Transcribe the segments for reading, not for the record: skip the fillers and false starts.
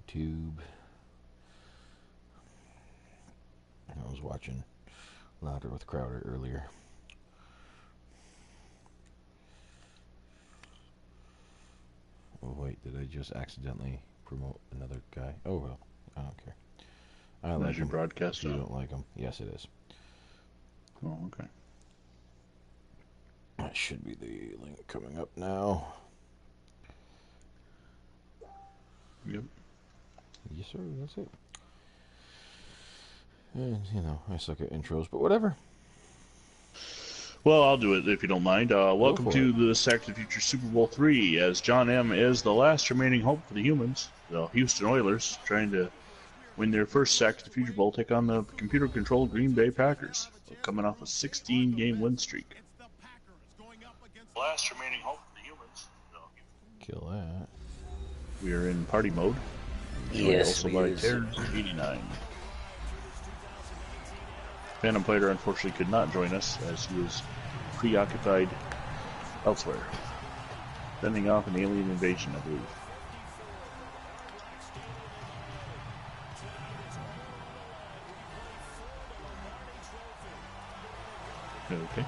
YouTube. I was watching Louder with Crowder earlier. Oh wait, did I just accidentally promote another guy? Oh well, I don't care. I like your him. broadcast. If you don't like him, yes, it is. Oh, okay. That should be the link coming up now. Yep. Yes, sir. That's it. And, you know, I suck at intros, but whatever. Well, I'll do it if you don't mind. Welcome to the Sack to the Future Super Bowl III, as John M. is the last remaining hope for the humans, the Houston Oilers, trying to win their first Sack to the Future Bowl, take on the computer-controlled Green Bay Packers, coming off a 16-game win streak. Last remaining hope for the humans. Kill that. We are in party mode. Yes, also by Terrence 89. Phantom Player unfortunately could not join us as he was preoccupied elsewhere, fending off an alien invasion, I believe. Okay.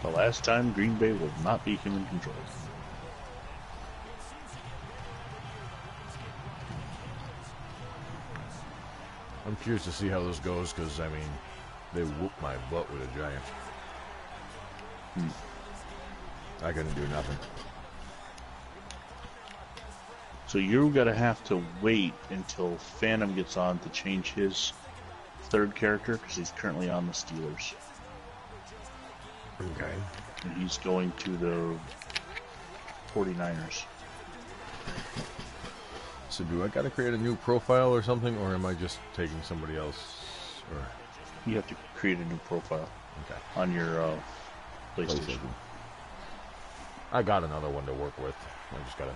The last time Green Bay will not be human controlled. I'm curious to see how this goes, because, I mean, they whooped my butt with a giant. I couldn't do nothing. So you're going to have to wait until Phantom gets on to change his third character, because he's currently on the Steelers. Okay. And he's going to the 49ers. So do I got to create a new profile or something, or am I just taking somebody else? Or You have to create a new profile okay, on your PlayStation. I got another one to work with. I just gotta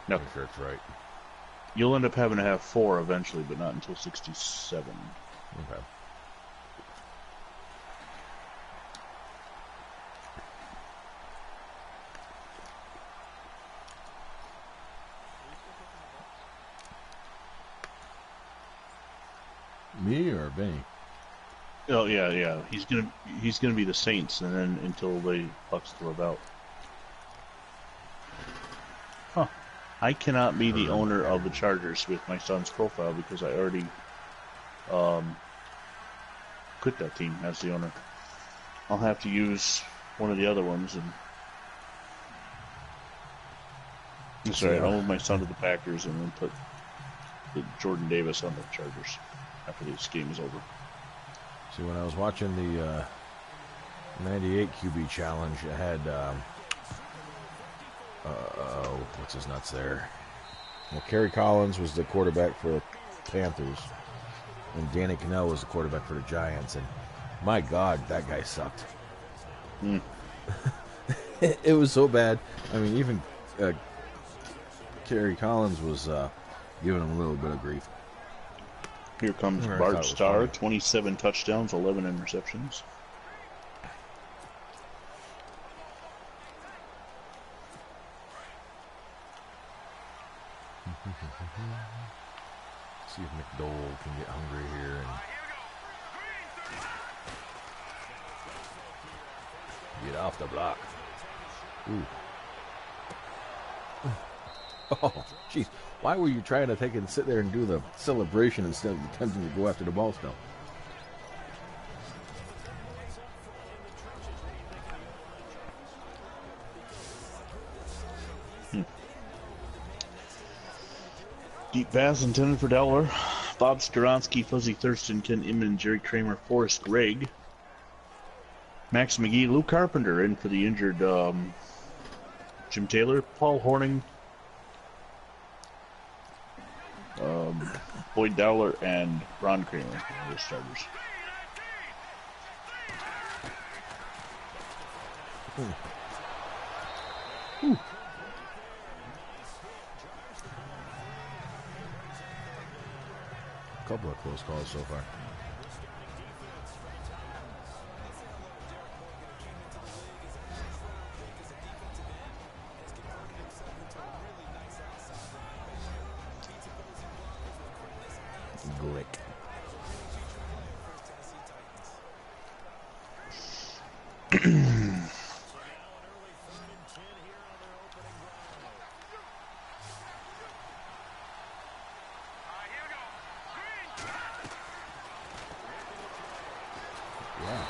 make sure it's right. You'll end up having to have 4 eventually, but not until 67. Okay. Me or Benny? Oh yeah. He's gonna be the Saints, and then until the Bucks throw it out. Huh. I cannot be the owner of the Chargers with my son's profile because I already quit that team as the owner. I'll have to use one of the other ones and sorry, I'll move my son to the Packers and then put Jordan Davis on the Chargers after this game is over. See, when I was watching the 98 QB challenge, I had what's his nuts there? Well, Kerry Collins was the quarterback for the Panthers, and Danny Cannell was the quarterback for the Giants, and my God, that guy sucked. It was so bad. I mean, even Kerry Collins was giving him a little bit of grief. Here comes Bart Starr, 27 touchdowns, 11 interceptions. See if McDowell can get hungry here and get off the block. Ooh. Oh, jeez. Why were you trying to take and sit there and do the celebration instead of attempting to go after the ball still? Deep pass intended for Delaware. Bob Skoronsky, Fuzzy Thurston, Ken Inman, Jerry Kramer, Forrest Gregg, Max McGee, Lou Carpenter in for the injured Jim Taylor, Paul Horning, Boyd Dowler, and Ron Kramer are the starters. A couple of close calls so far. Glick. Yeah.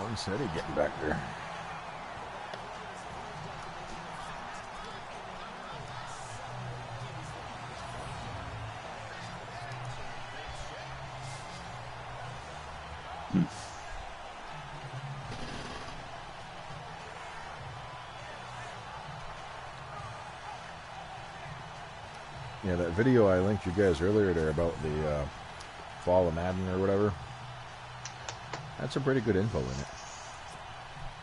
One City getting back there. Yeah, that video I linked you guys earlier there about the fall of Madden or whatever. That's some pretty good info in it.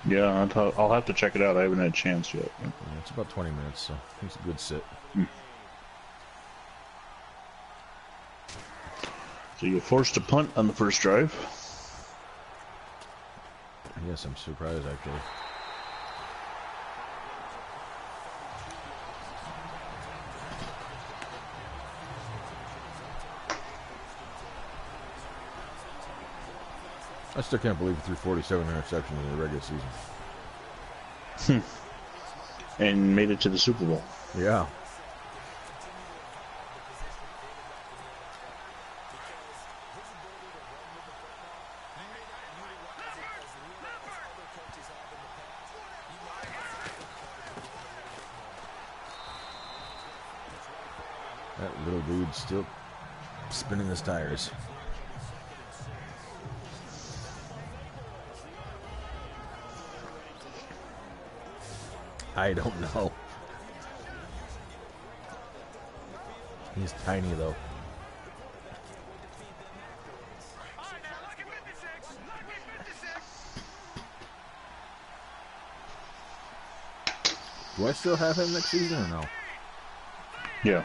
Yeah, I'll have to check it out. I haven't had a chance yet. Yeah, it's about 20 minutes, so it's a good sit. So you're forced to punt on the first drive. Yes, I'm surprised actually. I still can't believe he threw 47 interceptions in the regular season. And made it to the Super Bowl. Yeah. That little dude's still spinning his tires. I don't know. He's tiny though. Do I still have him next season or no? Yeah.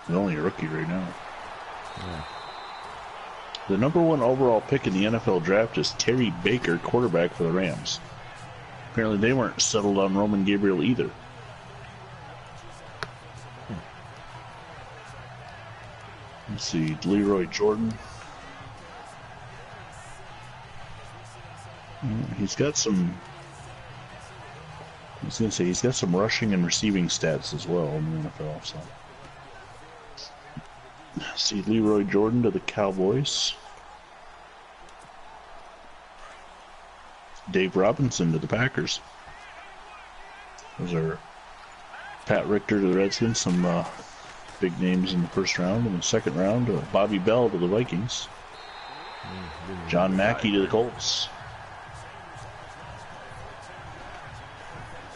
He's only a rookie right now. Yeah. The #1 overall pick in the NFL draft is Terry Baker, quarterback for the Rams. Apparently they weren't settled on Roman Gabriel either. Let's see, Leroy Jordan. He's got some... I was going to say, he's got some rushing and receiving stats as well in the NFL, so... See Leroy Jordan to the Cowboys. Dave Robinson to the Packers. Those are Pat Richter to the Redskins. Some big names in the first round. In the second round, Bobby Bell to the Vikings. John Mackey to the Colts.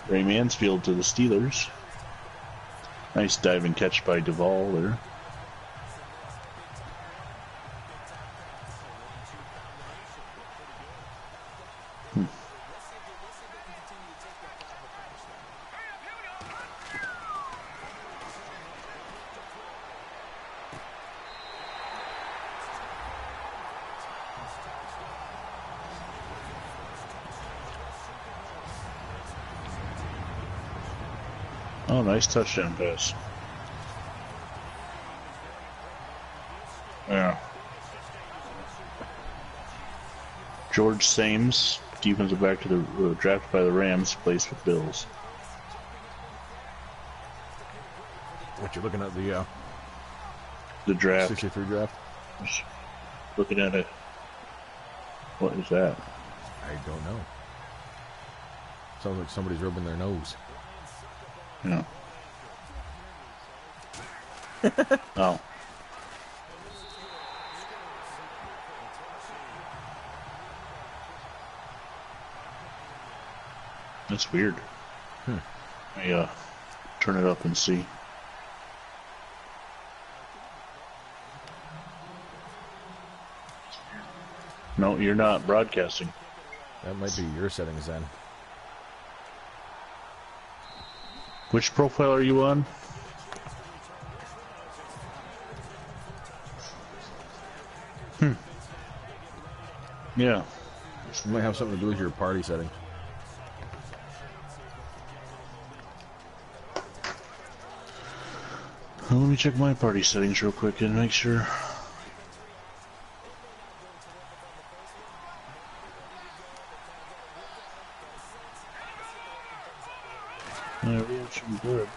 Ray Mansfield to the Steelers. Nice diving catch by Duvall there. Oh, nice touchdown pass. Yeah. George Sames, defensive back to the drafted by the Rams, plays with Bills. What, you're looking at The draft. 63 draft? Looking at it. What is that? I don't know. Sounds like somebody's rubbing their nose. Yeah. Oh. That's weird. I turn it up and see. No, you're not broadcasting. That might be your settings then. Which profile are you on? Yeah. It might have something to do with your party settings. Let me check my party settings real quick and make sure. Yeah, we should be good.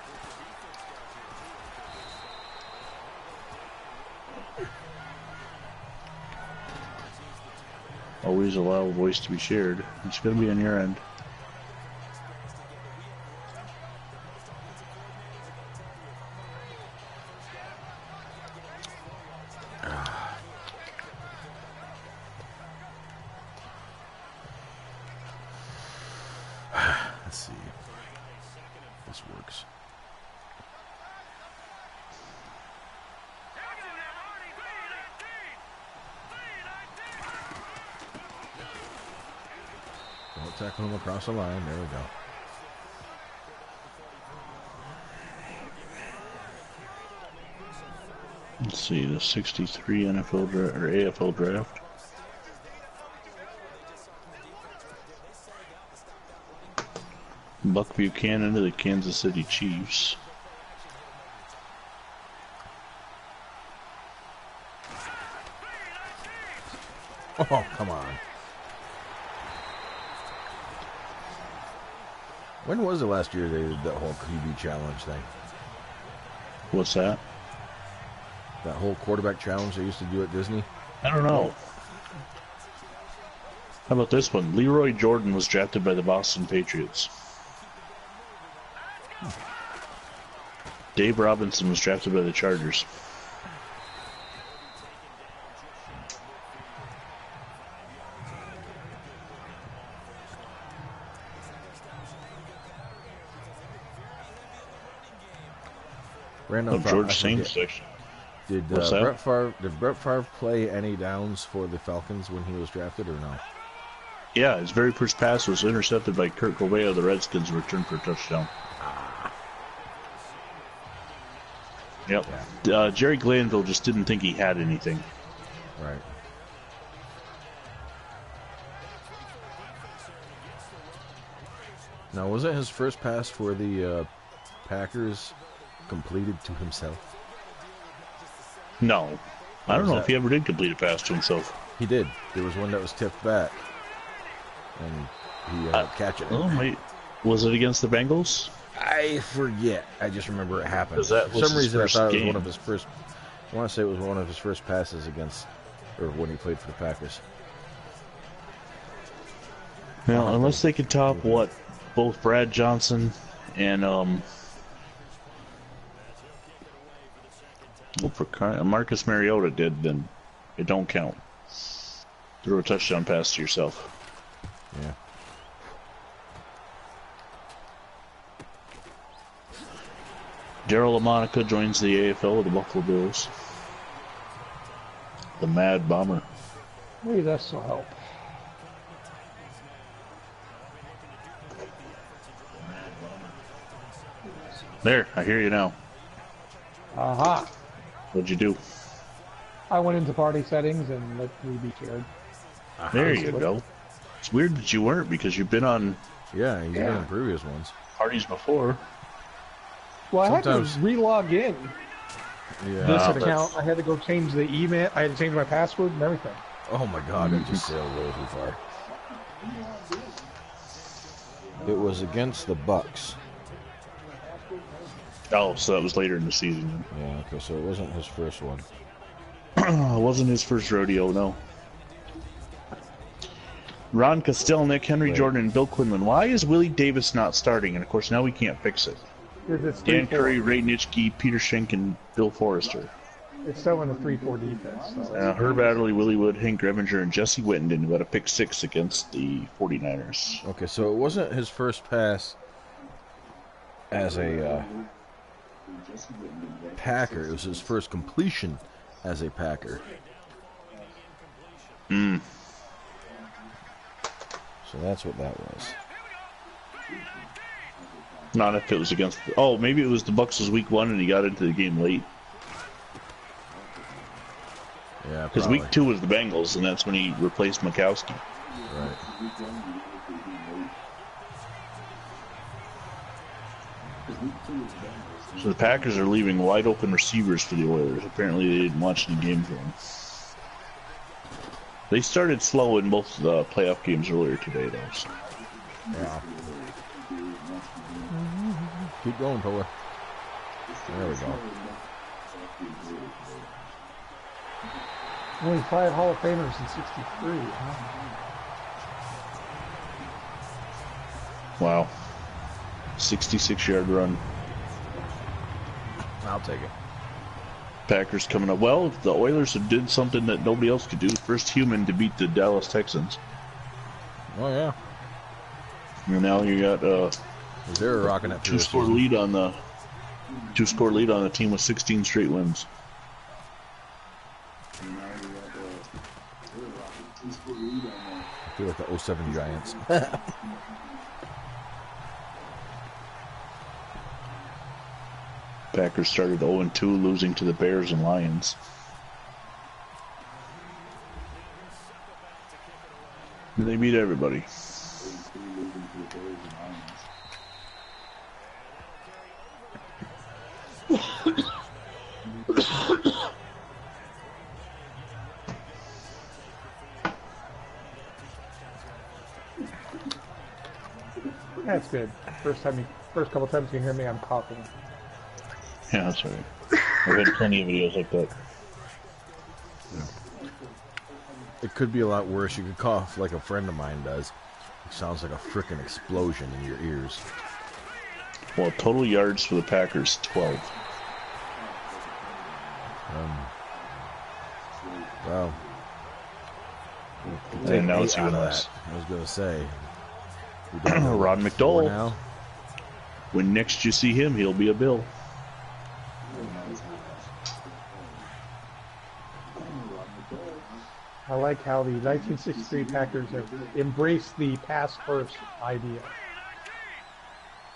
Always allow voice to be shared. It's going to be on your end. Let's see if this works. Don't tackle him across the line. There we go. Let's see, the 63 NFL draft or AFL draft. Buck Buchanan to the Kansas City Chiefs. Oh, come on. When was the last year they did that whole QB challenge thing? What's that? That whole quarterback challenge they used to do at Disney? I don't know. How about this one? Leroy Jordan was drafted by the Boston Patriots. Dave Robinson was drafted by the Chargers. Random George Saints section. Did Brett Favre play any downs for the Falcons when he was drafted or no? Yeah, his very first pass was intercepted by Kurt Cobain of the Redskins and returned for a touchdown. Yep. Yeah. Jerry Glanville just didn't think he had anything. Right. Now, wasn't his first pass for the Packers completed to himself? No. I don't know if he ever did complete a pass to himself. He did. There was one that was tipped back. And he catch it. Oh, wait. Was it against the Bengals? I forget. I just remember it happened. For some reason, I thought it was one of his first. I want to say it was one of his first passes against, or when he played for the Packers. Well, unless they could top what both Brad Johnson and Marcus Mariota did, then it don't count. Throw a touchdown pass to yourself. Yeah. Daryl LaMonica joins the AFL with the Buffalo Bills. The Mad Bomber. Maybe that's will help. There, I hear you now. Aha. What'd you do? I went into party settings and let me be shared. There you go. It's weird that you weren't because you've been on. Yeah, you've been on previous ones. Parties before. Well, I had to re-log in. Yeah. This account, I had to go change the email. I had to change my password and everything. Oh my God! I just sailed a little too far. It was against the Bucks. Oh, so that was later in the season. Yeah. Okay. So it wasn't his first one. It wasn't his first rodeo, no. Ron Kostelnik, Henry Jordan, and Bill Quinlan. Why is Willie Davis not starting? And of course, now we can't fix it. Dan Curry, Ray Nitschke, Peter Schenk, and Bill Forrester. It's still in the 3-4 defense. So Herb Adderley, Willie Wood, Hank Revenger, and Jesse Wittenden who had a pick 6 against the 49ers. Okay, so it wasn't his first pass as a Packer. It was his first completion as a Packer. Mm. So that's what that was. Not if it was against... Oh, maybe it was the Bucks' week 1 and he got into the game late. Yeah, because week 2 was the Bengals, and that's when he replaced Mikowski. Right. So the Packers are leaving wide open receivers for the Oilers. Apparently they didn't watch any game film. They started slow in both the playoff games earlier today, though. So. Yeah. Keep going, Tola. There we go. Only 5 Hall of Famers in 63, huh? Wow. 66-yard run. I'll take it. Packers coming up. Well, the Oilers did something that nobody else could do. First human to beat the Dallas Texans. Oh, yeah. And now you got They're rocking it. two-score lead on the team with 16 straight wins. I feel like the 07 Giants. Packers started 0-2, losing to the Bears and Lions. They beat everybody. That's good. First couple times you can hear me, I'm coughing. Yeah, that's right. I've had plenty of videos like that. It could be a lot worse. You could cough like a friend of mine does. It sounds like a frickin' explosion in your ears. Well, total yards for the Packers, 12. Well, And now it's even less. I was going to say. Ron McDowell. Now. When next you see him, he'll be a Bill. I like how the 1963 Packers have embraced the pass-first idea.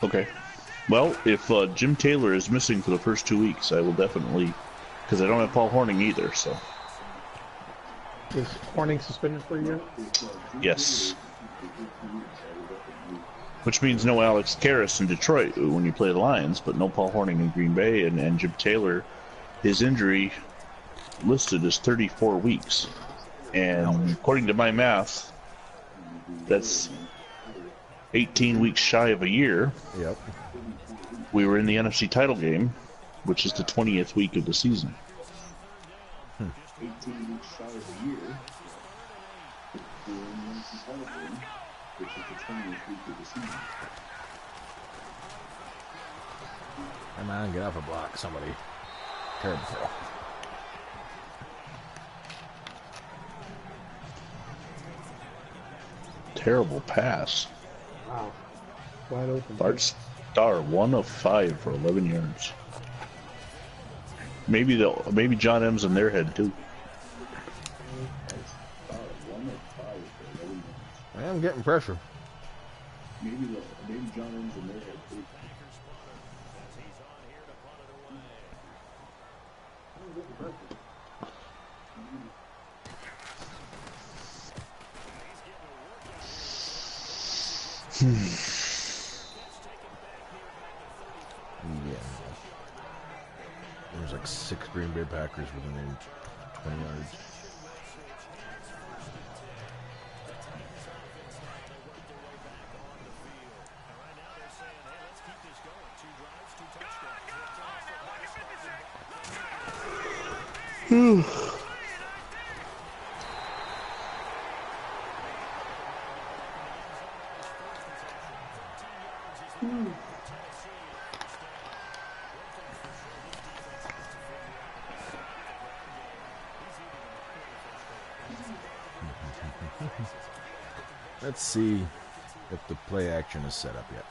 Okay. Well, if Jim Taylor is missing for the first 2 weeks, I will definitely... Because I don't have Paul Hornung either, so... Is Hornung suspended for a year? Yes. Which means no Alex Karras in Detroit when you play the Lions, but no Paul Hornung in Green Bay, and Jim Taylor, his injury listed as 34 weeks. And according to my math, that's 18 weeks shy of a year. Yep. We were in the NFC title game, which is the 20th week of the season. 18 weeks shy of a year. We were in the NFC title game, which is the 20th week of the season. Come on, get off a block, somebody. Terrible throw. Terrible pass. Wow. Wide open. Bart Starr, 1 of 5 for 11 yards. Maybe John M's in their head too. I am getting pressure. Maybe John M's in their head too. Yeah. There's like 6 Green Bay Packers within 20 yards. Let's see if the play action is set up yet.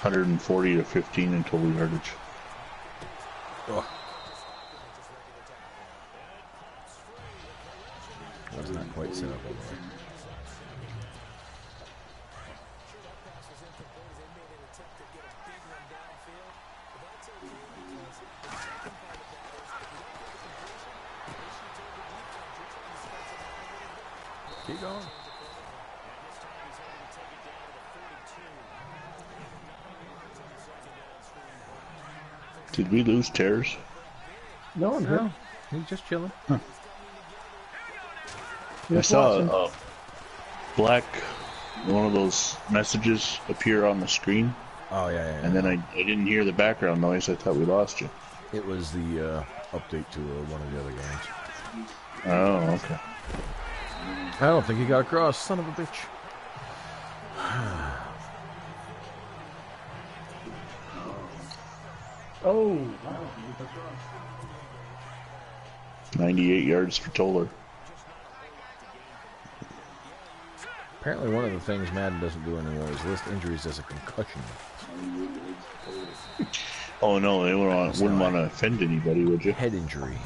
$140 to 15 in total yardage. Oh. That's not quite set up over there. Keep going. Did we lose Tears? No, I'm here. He's just chilling. Huh. I Just saw watching. a black, one of those messages appear on the screen. Oh, yeah. And then I didn't hear the background noise. I thought we lost you. It was the update to one of the other games. Oh, okay. I don't think he got across, son of a bitch. Oh, wow. 98 yards for Toller. Apparently one of the things Madden doesn't do anymore is list injuries as a concussion. Oh no, they wouldn't want to offend anybody, would you? Head injury.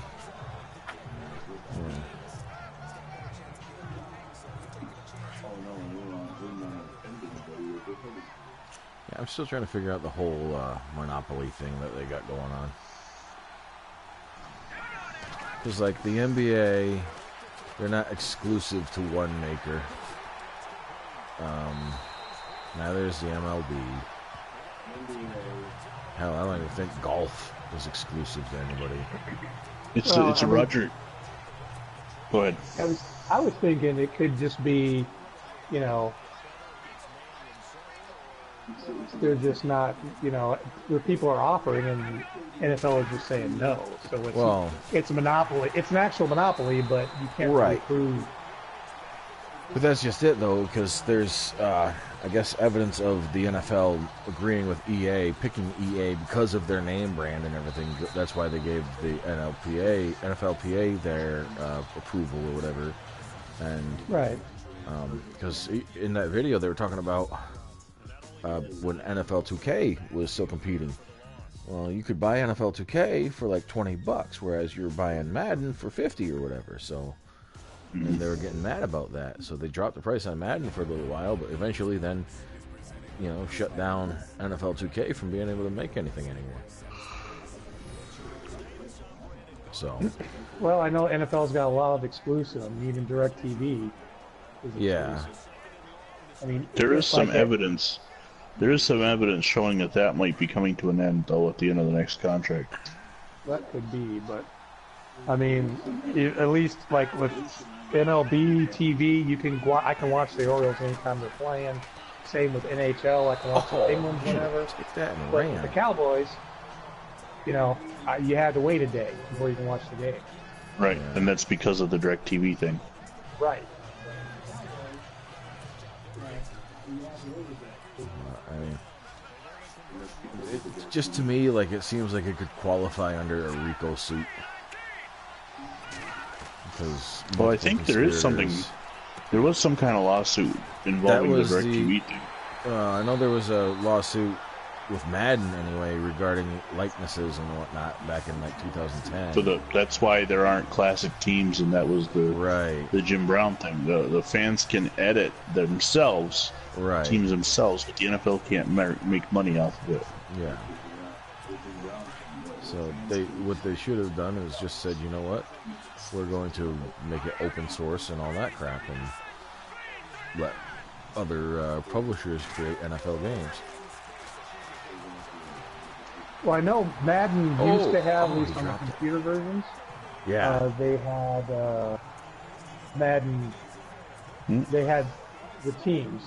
Yeah, I'm still trying to figure out the whole monopoly thing that they got going on. Because, like, the NBA, they're not exclusive to one maker. Neither is the MLB. Hell, I don't even think golf is exclusive to anybody. It's a Roger. Go ahead. I was thinking it could just be, you know, they're just not, you know, where people are offering and NFL is just saying no. So it's a monopoly. It's an actual monopoly, but you can't really prove. But that's just it, though, because there's, I guess, evidence of the NFL agreeing with EA, picking EA because of their name brand and everything. That's why they gave the NFLPA their approval or whatever. And right, because in that video they were talking about when NFL 2K was still competing. Well, you could buy NFL 2K for like $20, whereas you're buying Madden for $50 or whatever. So. And they were getting mad about that, so they dropped the price on Madden for a little while, but eventually then, you know, shut down NFL 2K from being able to make anything anymore. So. Well, I know NFL's got a lot of exclusive. I mean, even DirecTV. Yeah. I mean, there is some evidence. There is some evidence showing that might be coming to an end, though, at the end of the next contract. That could be, but I mean, at least like with MLB TV, I can watch the Orioles anytime they're playing. Same with NHL, I can watch the Penguins whenever. Take that and but ran. the Cowboys, you know, you had to wait a day before you can watch the game. Right, and that's because of the DirecTV thing. Right. I mean, just to me, like, it seems like it could qualify under a RICO suit. Well, I think there is something. There was some kind of lawsuit involving the DirecTV thing. I know there was a lawsuit with Madden anyway regarding likenesses and whatnot back in like 2010. So that's why there aren't classic teams, and that was the Jim Brown thing. The fans can edit themselves, teams themselves, but the NFL can't make money off of it. Yeah. So what they should have done is just said, you know what? We're going to make it open source and all that crap and let other publishers create NFL games. Well, I know Madden used to have these on the computer versions. Yeah. They had Madden. They had the teams.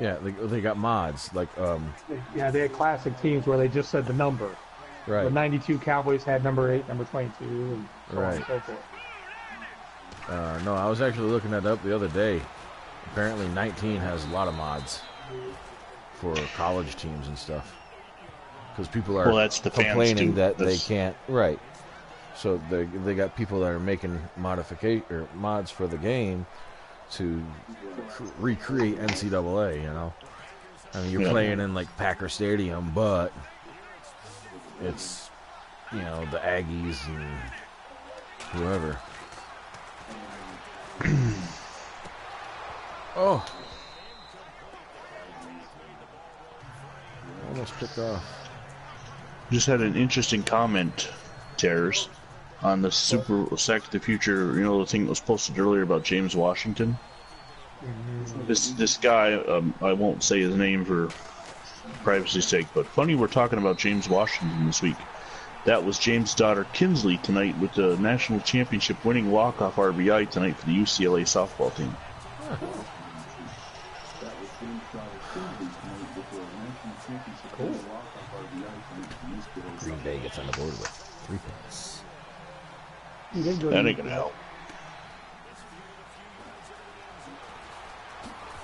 Yeah, they got mods like. Yeah, they had classic teams where they just said the number. Right. The 92 Cowboys had number 8, number 22, and so on and so forth. No, I was actually looking that up the other day. Apparently 19 has a lot of mods for college teams and stuff. Because people are complaining that they can't. Right. So they got people that are making mods for the game to recreate NCAA, you know. I mean, you're playing in like Packer Stadium, but it's, you know, the Aggies and whoever. Oh. Almost picked off. Just had an interesting comment, Terrors, on the Super Sack the Future, you know, the thing that was posted earlier about James Washington. This guy, I won't say his name for privacy's sake, but funny we're talking about James Washington this week. That was James' daughter Kinsley tonight with the national championship winning walk-off RBI tonight for the UCLA softball team. Huh. Cool. Greenbay gets on the board with 3 points. That ain't gonna help.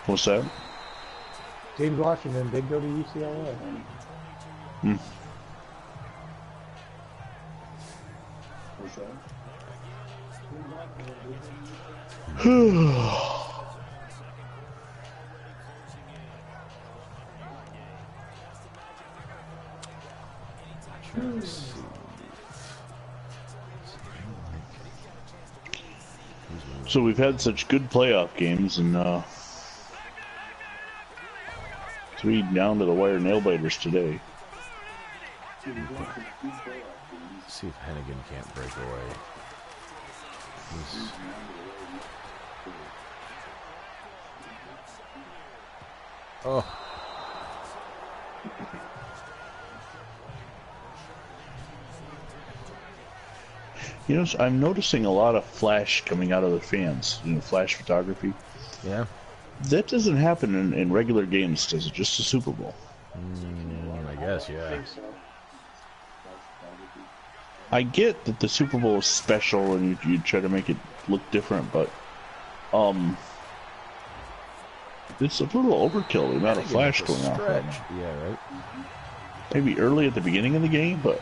What's that? James Washington did go to UCLA. Hmm. So we've had such good playoff games, and 3 down to the wire nail biters today. Let's see if Hennigan can't break away. Oh. You know, I'm noticing a lot of flash coming out of the fans. You know, flash photography. Yeah. That doesn't happen in regular games, does it? Just the Super Bowl. I guess, yeah. I get that the Super Bowl is special and you try to make it look different, but it's a little overkill, the amount of flash going on. Yeah, right. Maybe early at the beginning of the game, but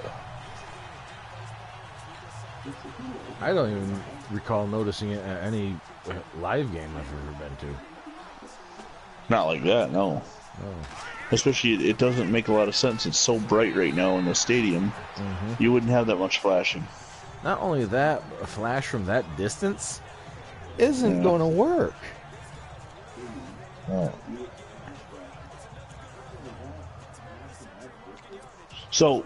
I don't even recall noticing it at any live game I've ever been to. Not like that, no. No. Especially, it doesn't make a lot of sense. It's so bright right now in the stadium. Mm-hmm. You wouldn't have that much flashing. Not only that, a flash from that distance isn't going to work. Oh. So,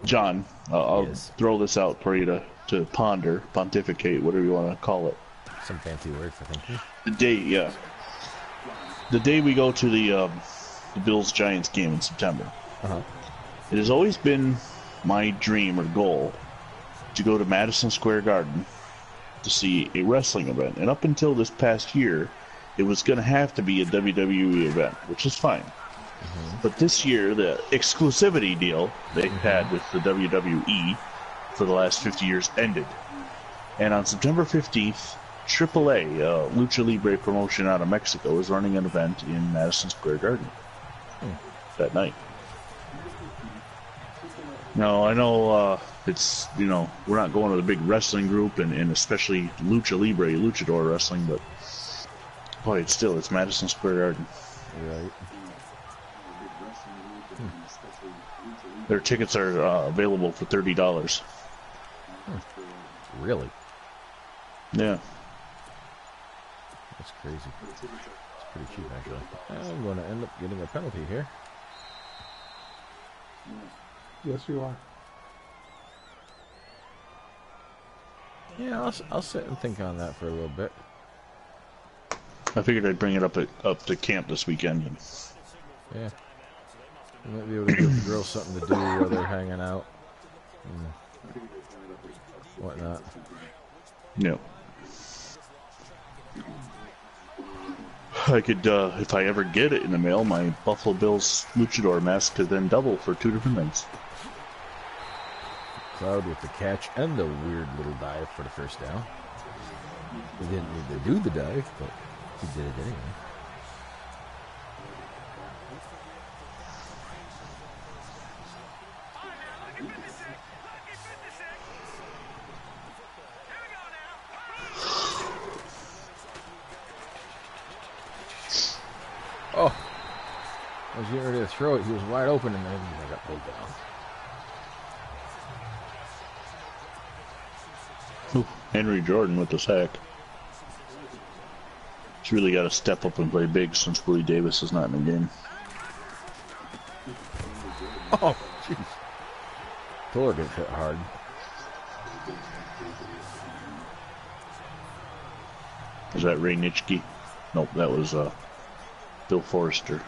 John, I'll throw this out for you to ponder, pontificate, whatever you want to call it. Some fancy word for thinking. The day we go to the Bills-Giants game in September. It has always been my dream or goal to go to Madison Square Garden to see a wrestling event. And up until this past year, it was going to have to be a WWE event, which is fine. But this year, the exclusivity deal they had with the WWE for the last 50 years ended. And on September 15th, AAA, Lucha Libre promotion out of Mexico, is running an event in Madison Square Garden that night. Now, I know it's, you know, we're not going to the big wrestling group and especially Lucha Libre, Luchador wrestling, but boy, it's Madison Square Garden. Right. Their tickets are available for $30. Really? Yeah. That's crazy. It's pretty cheap, actually. I'm going to end up getting a penalty here. Yes, you are. Yeah, I'll sit and think on that for a little bit. I figured I'd bring it up to camp this weekend. Yeah. You might be able to give the girls something to do while they're hanging out. And whatnot. No. I could, if I ever get it in the mail, my Buffalo Bills luchador mask could then double for 2 different things. Cloud with the catch and the weird little dive for the first down. He didn't need to do the dive, but he did it anyway. Oh, I was getting ready to throw it. He was wide open, and then I got pulled down. Ooh, Henry Jordan with the sack. He's really got to step up and play big since Willie Davis is not in the game. Oh, jeez. Thor gets hit hard. Is that Ray Nitschke? Nope, that was Bill Forrester.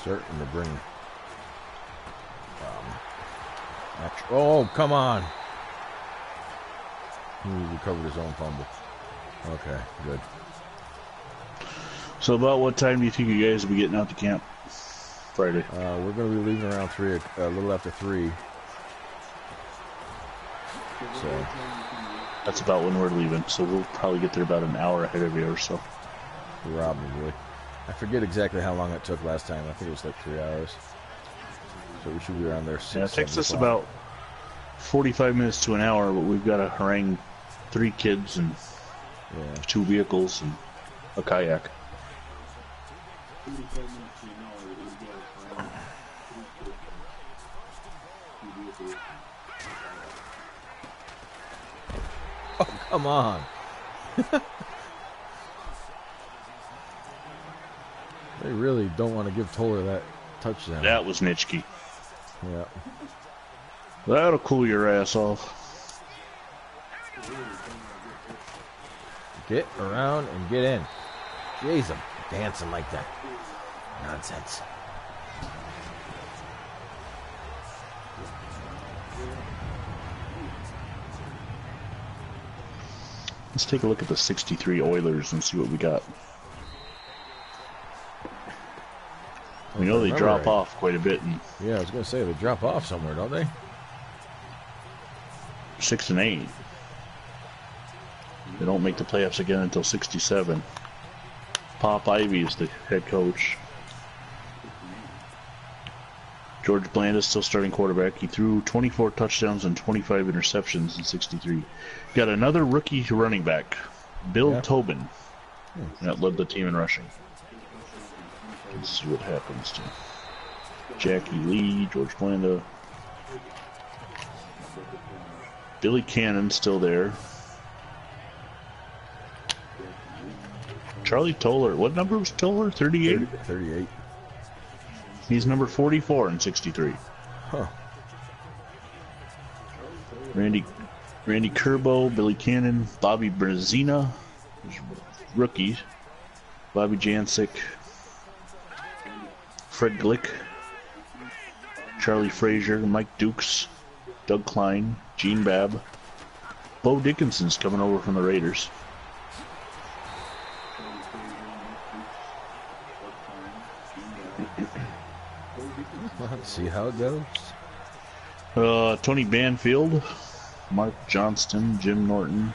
starting to bring. Oh, come on! He recovered his own fumble. Okay, good. So about what time do you think you guys will be getting out to camp Friday? We're going to be leaving around 3, a little after 3. So that's about when we're leaving. So we'll probably get there about an hour ahead of you or so. Probably. I forget exactly how long it took last time. I think it was like 3 hours. So we should be around there 6. Yeah, it takes us about 45 minutes to an hour, but we've got to harangue 3 kids and 2 vehicles and a kayak. Oh, come on. They really don't want to give Toller that touchdown. That was Nitschke. Yeah. That'll cool your ass off. Get around and get in. Jeez, I'm dancing like that. Nonsense. Let's take a look at the 63 Oilers and see what we got. We know they drop off quite a bit. Yeah, I was going to say, they drop off somewhere, don't they? 6 and 8. They don't make the playoffs again until 67. Pop Ivy is the head coach. George Bland is still starting quarterback. He threw 24 touchdowns and 25 interceptions in 63. Got another rookie running back, Bill Tobin, that led the team in rushing. Let's see what happens to Jackie Lee, George Blanda. Billy Cannon still there. Charlie Toller. What number was Toller? 38? 38. He's number 44 in 63. Huh. Randy Curbo, Billy Cannon, Bobby Brazina, rookies. Bobby Jancic, Fred Glick, Charlie Frazier, Mike Dukes, Doug Klein, Gene Babb. Bo Dickinson's coming over from the Raiders. Let's see how it goes. Tony Banfield, Mark Johnston, Jim Norton,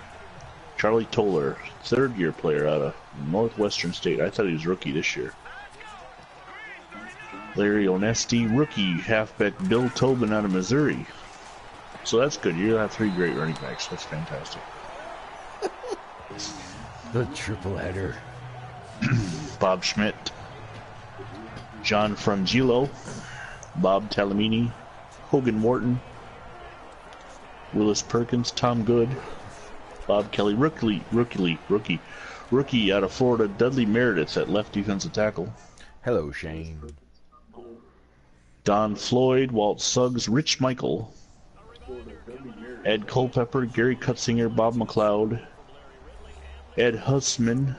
Charlie Toller, third-year player out of Northwestern State. I thought he was rookie this year. Larry Onesti, rookie halfback Bill Tobin out of Missouri. So that's good. You'll have 3 great running backs. That's fantastic. The triple header. Bob Schmidt, John Frangillo, Bob Talamini, Hogan Morton, Willis Perkins, Tom Good, Bob Kelly, rookie out of Florida, Dudley Meredith at left defensive tackle. Hello, Shane. Don Floyd, Walt Suggs, Rich Michael, Ed Culpepper, Gary Cutzinger, Bob McLeod, Ed Hussman,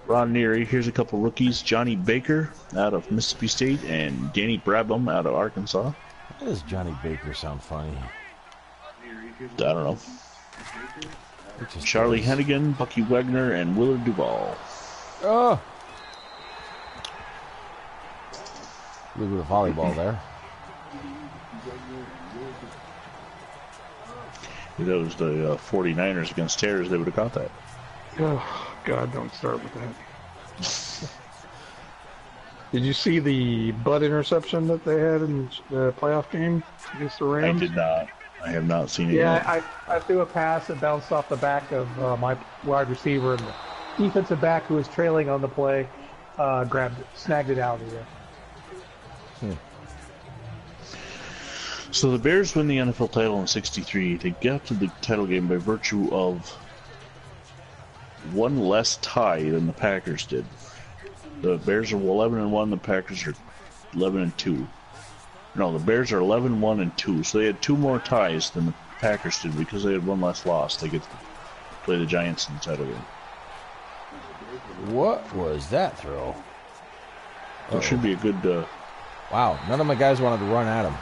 Ron Neary. Here's a couple rookies. Johnny Baker out of Mississippi State and Danny Brabham out of Arkansas. Why does Johnny Baker sound funny? I don't know. Charlie Hennigan, Bucky Wagner, and Willard Duvall. Oh! A little bit of volleyball there. If that was the 49ers against Terrors, they would have caught that. Oh, God, don't start with that. Did you see the butt interception that they had in the playoff game against the Rams? I did not. I have not seen it yet. Yeah, I threw a pass that bounced off the back of my wide receiver, and the defensive back who was trailing on the play grabbed it, snagged it out of there. So the Bears win the NFL title in 63. They got to the title game by virtue of one less tie than the Packers did. The Bears are 11-1. The Packers are 11-2. No, the Bears are 11-1-2. So they had 2 more ties than the Packers did because they had 1 less loss. They get to play the Giants in the title game. What was that throw? So it should be a good... Wow, none of my guys wanted to run at him.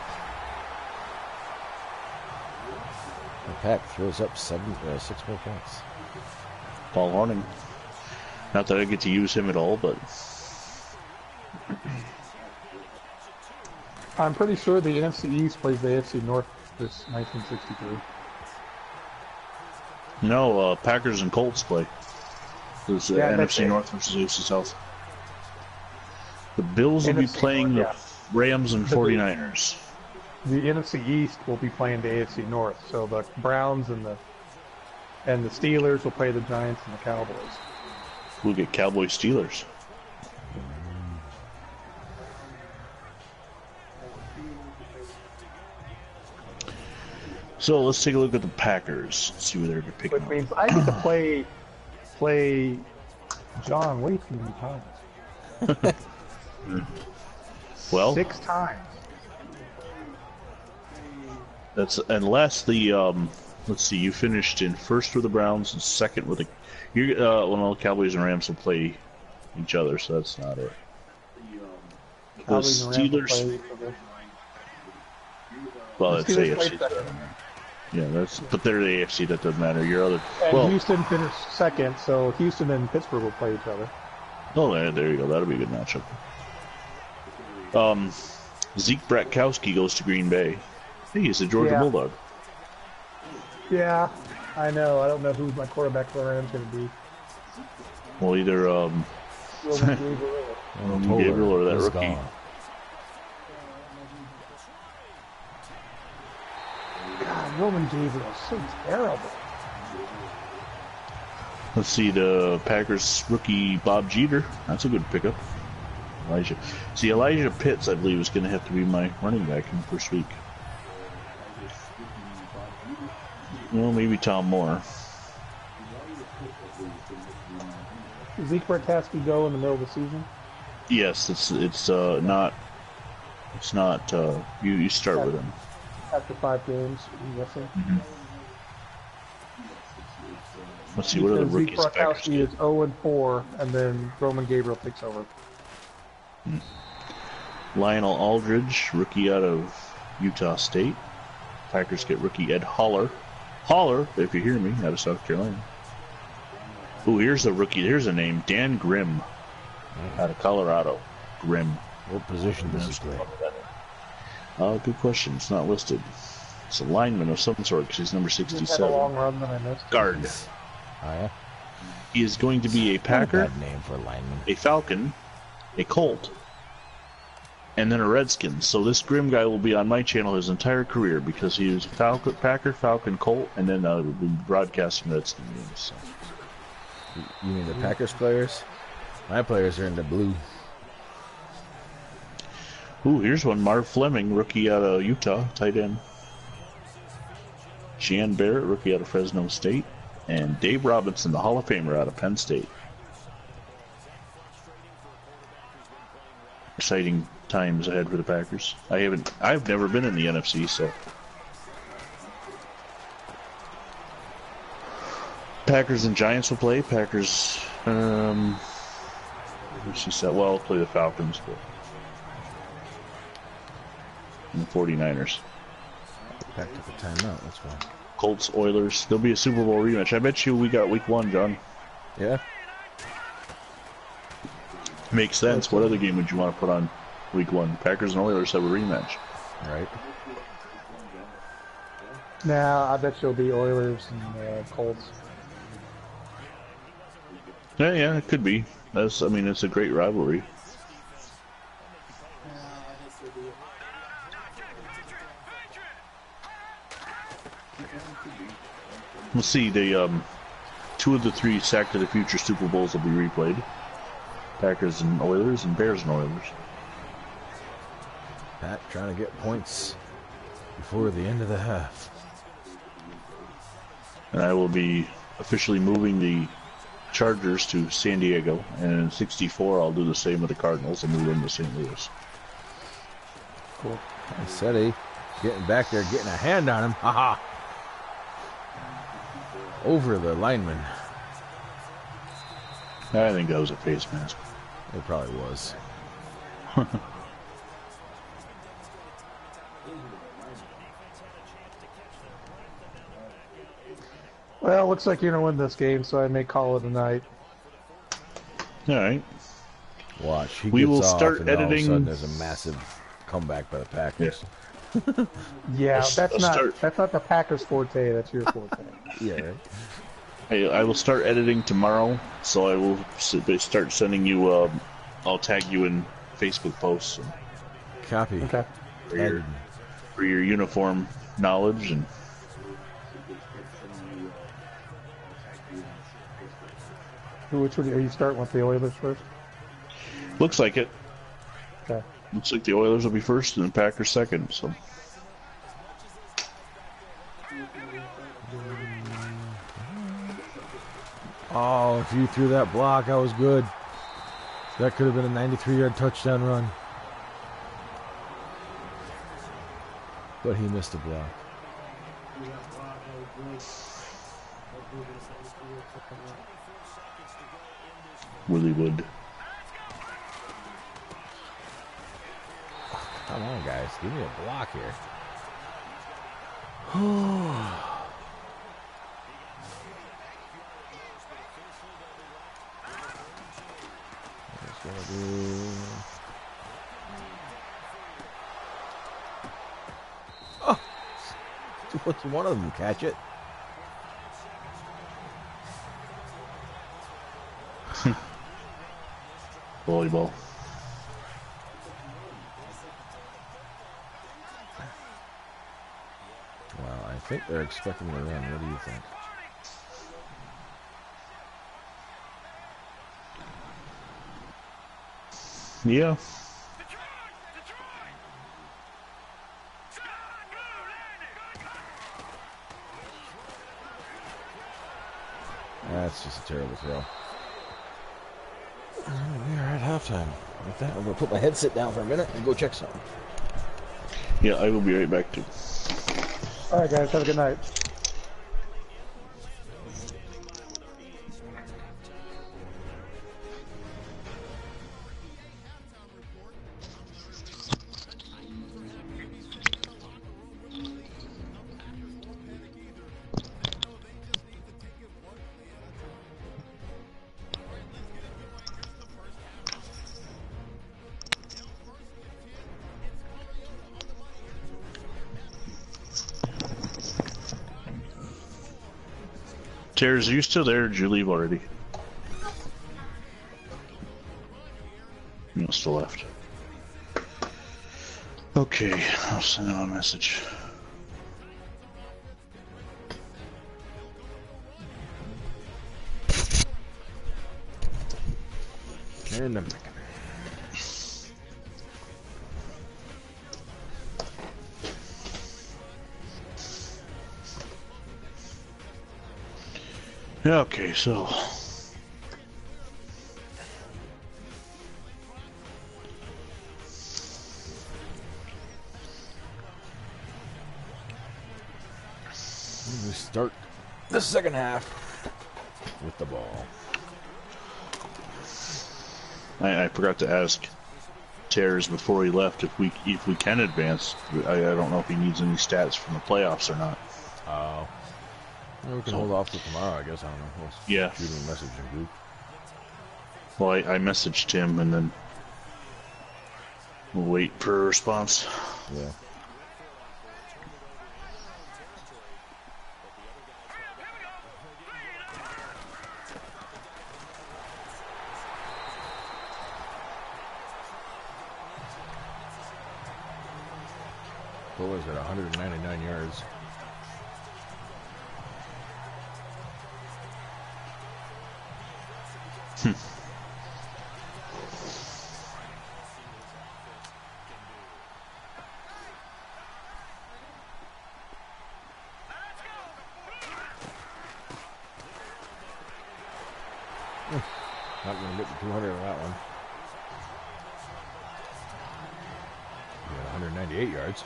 The Pack throws up 6 more points. Paul Horning. Not that I get to use him at all, but... I'm pretty sure the NFC East plays the AFC North this 1963. No, Packers and Colts play. There's NFC North versus AFC South. The Bills will be playing the Rams and 49ers. The NFC East will be playing the AFC North, so the Browns and the Steelers will play the Giants and the Cowboys. We'll get Cowboys Steelers. So let's take a look at the Packers. See where they're picking up. Which means I get to play John way too many times. Well, 6 times. That's unless the let's see, you finished in first with the Browns and second with the the Cowboys and Rams will play each other, so that's not it. The Steelers. Well, that's AFC. Yeah, but they're the AFC. That doesn't matter. Your other. And Houston finished second, so Houston and Pittsburgh will play each other. Oh, there you go. That'll be a good matchup. Zeke Bratkowski goes to Green Bay. Hey, he's a Georgia Bulldog. Yeah, I know. I don't know who my quarterback for the Rams going to be. Well, either Roman Gabriel or that rookie. Gone. God, Roman Gabriel is so terrible. Let's see, the Packers rookie Bob Jeter. That's a good pickup. Elijah Pitts, I believe, is going to have to be my running back in the first week. Well, maybe Tom Moore. Does Zeke Bratkowski go in the middle of the season? Yes, it's not. You start with him after 5 games. I'm guessing. Mm-hmm. Let's see, what are the rookies? Zeke Bratkowski is 0-4, and then Roman Gabriel takes over. Lionel Aldridge, rookie out of Utah State. Packers get rookie Ed Holler. Holler, if you hear me, out of South Carolina. Ooh, here's a rookie. Here's a name. Dan Grimm, out of Colorado. Grimm. What position does he play? Good question. It's not listed. It's a lineman of some sort because he's number 67. He's had a long run that I missed. Guard. Oh, yeah? He is going to be a Packer, bad name for a lineman. a Falcon, a Colt, and then a Redskin. So this Grimm guy will be on my channel his entire career because he was Packer, Falcon, Colt, and then will be broadcasting Redskin games. So. You mean the Packers players? My players are in the blue. Ooh, here's one. Marv Fleming, rookie out of Utah, tight end. Jan Barrett, rookie out of Fresno State. And Dave Robinson, the Hall of Famer out of Penn State. Exciting times ahead for the Packers. I've never been in the NFC, so. Packers and Giants will play. Packers, well, play the Falcons, but. And the 49ers. Back to the timeout, that's fine. Colts, Oilers. There'll be a Super Bowl rematch. I bet you we got week 1, John. Yeah. Makes sense. What other game would you want to put on week 1? Packers and Oilers have a rematch. Right. Nah, I bet you'll be Oilers and Colts. Yeah, it could be. It's a great rivalry. We'll see. The 2 of the 3 Sack to the Future Super Bowls will be replayed. Packers and Oilers, and Bears and Oilers. Pat trying to get points before the end of the half. And I will be officially moving the Chargers to San Diego, and in 64 I'll do the same with the Cardinals and move them to St. Louis. Cool. I said he getting back there, getting a hand on him. Haha. Over the lineman. I think that was a face mask. It probably was. Well, looks like you're gonna win this game, so I may call it a night. All right. Watch. He we gets will off start and editing. All of a sudden, there's a massive comeback by the Packers. Yeah, that's not the Packers' forte. That's your forte. Yeah. Right? I will start editing tomorrow, so I will start sending you. I'll tag you in Facebook posts. Copy. Okay. For your uniform knowledge and. Which one are you starting with? The Oilers first? Looks like it. Okay. Looks like the Oilers will be first and the Packers second. So. Oh, if you threw that block, I was good. That could have been a 93-yard touchdown run. But he missed a block. Willie Wood. Come on, guys. Give me a block here. Oh! What's one of them catch it? Volleyball. Well, I think they're expecting a run. What do you think? Yeah. That's just a terrible throw. We are at halftime. With that, I'm going to put my headset down for a minute and go check something. Yeah, I will be right back too. All right, guys. Have a good night. Terrence, are you still there or did you leave already? You must have left. Okay, I'll send him a message. And I'm Okay, so we start the second half with the ball. I forgot to ask Terrence before he left if we can advance. I don't know if he needs any stats from the playoffs or not. Oh. Well, we can hold off till tomorrow, I guess. I don't know. We'll yeah. Shoot him a message in group. Well, I messaged him and then we'll wait for a response. Yeah. What was it? 199 yards. Not going to get to 200 on that one. Yeah, 198 yards.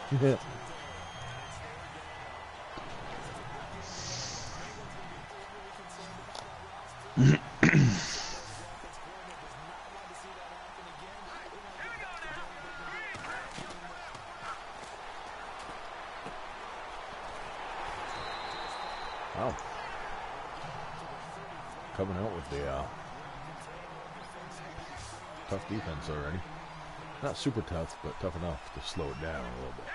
coming out with the tough defense already. Not super tough, but tough enough to slow it down a little bit.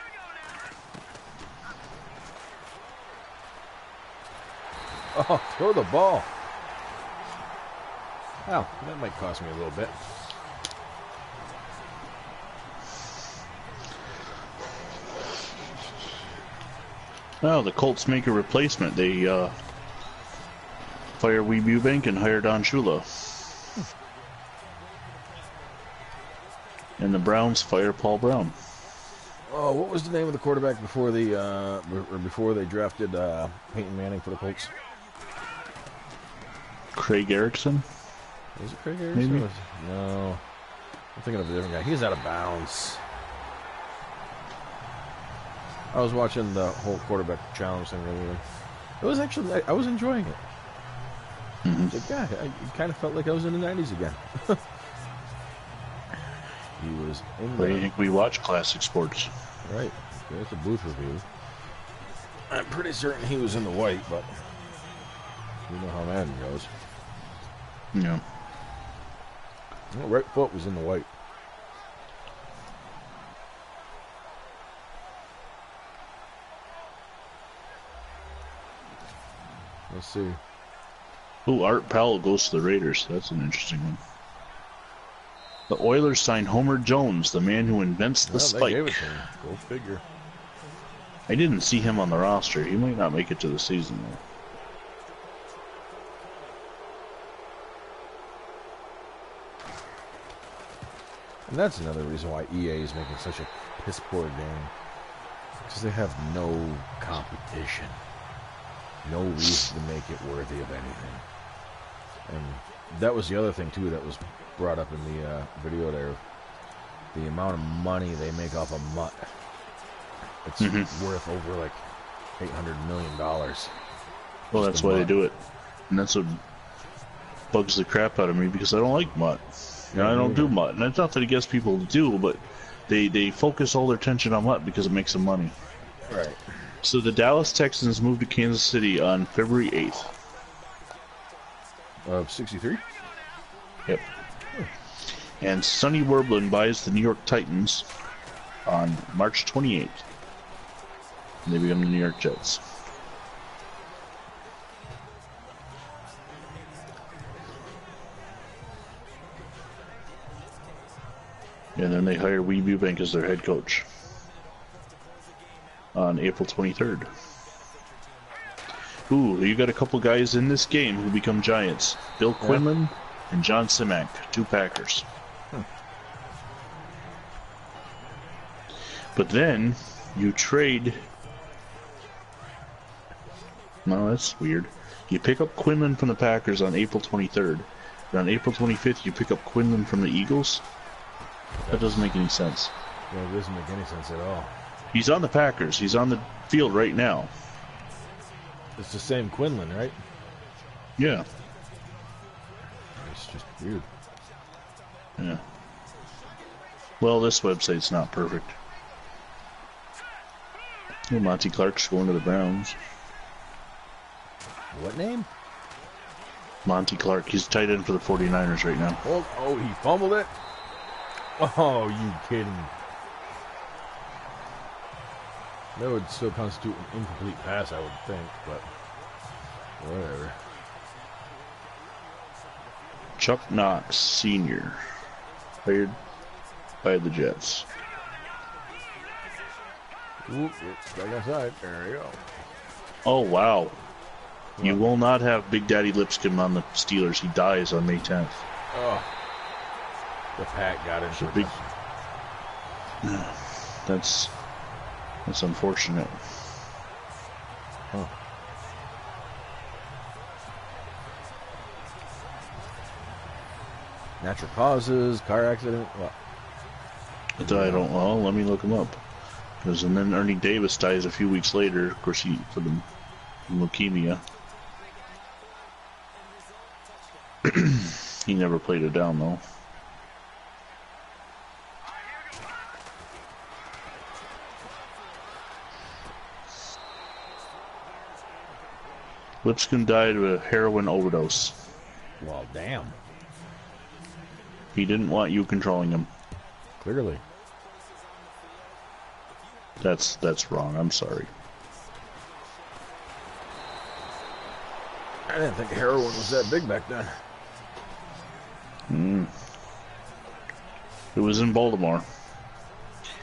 Oh, throw the ball. Well, that might cost me a little bit. Well, the Colts make a replacement. They fire Weeb Eubank and hire Don Shula. And the Browns fire Paul Brown. Oh, what was the name of the quarterback before they drafted Peyton Manning for the Colts? Craig Erickson? Was it Craig Erickson? Maybe. No. I'm thinking of a different guy. He's out of bounds. I was watching the whole quarterback challenge thing earlier. It was actually, I was enjoying it. Mm-hmm. Like, yeah, I kind of felt like I was in the 90s again. He was in What do you think we watch classic sports? Right. There's a booth review. I'm pretty certain he was in the white, but you know how Madden goes. Yeah. Well, right foot was in the white. Let's see. Ooh, Art Powell goes to the Raiders. That's an interesting one. The Oilers signed Homer Jones, the man who invents the spike. They gave it to him. Go figure. I didn't see him on the roster. He might not make it to the season, though. And that's another reason why EA is making such a piss-poor game. Because they have no competition. No reason to make it worthy of anything. And that was the other thing, too, that was brought up in the video there. The amount of money they make off of MUT. It's worth over, like, $800 million. Well, that's why they do it. And that's what bugs the crap out of me, because I don't like MUT. You know, I don't do MUT. And it's not that it gets people to do, but they focus all their attention on MUT because it makes them money. Right. So the Dallas Texans moved to Kansas City on February 8th. Of 63? Yep. And Sonny Werblin buys the New York Titans on March 28th. And they become the New York Jets. And then they hire Weeb Eubank as their head coach on April 23rd. Ooh, you got a couple guys in this game who become Giants. Bill Quinlan and John Simak, two Packers. But then you trade... No, that's weird. You pick up Quinlan from the Packers on April 23rd. And on April 25th, you pick up Quinlan from the Eagles? That doesn't make any sense. Yeah, it doesn't make any sense at all. He's on the Packers. He's on the field right now. It's the same Quinlan, right? Yeah. It's just weird. Yeah. Well, this website's not perfect. Well, Monty Clark's going to the Browns. What name? Monty Clark. He's tight end for the 49ers right now. Oh, he fumbled it? Oh, you kidding. That would still constitute an incomplete pass, I would think, but whatever. Chuck Knox, Sr. Hired by the Jets. Whoop, back outside. There you go. Oh, wow. What? You will not have Big Daddy Lipscomb on the Steelers. He dies on May 10th. Oh. The Pack got into big... That's unfortunate. Huh. Natural causes, car accident, what? I don't know. Let me look him up. And then Ernie Davis dies a few weeks later. Of course, for the leukemia. He never played it down, though. Lipscomb died of a heroin overdose. Well, damn. He didn't want you controlling him. Clearly. That's wrong. I'm sorry. I didn't think heroin was that big back then. It was in Baltimore.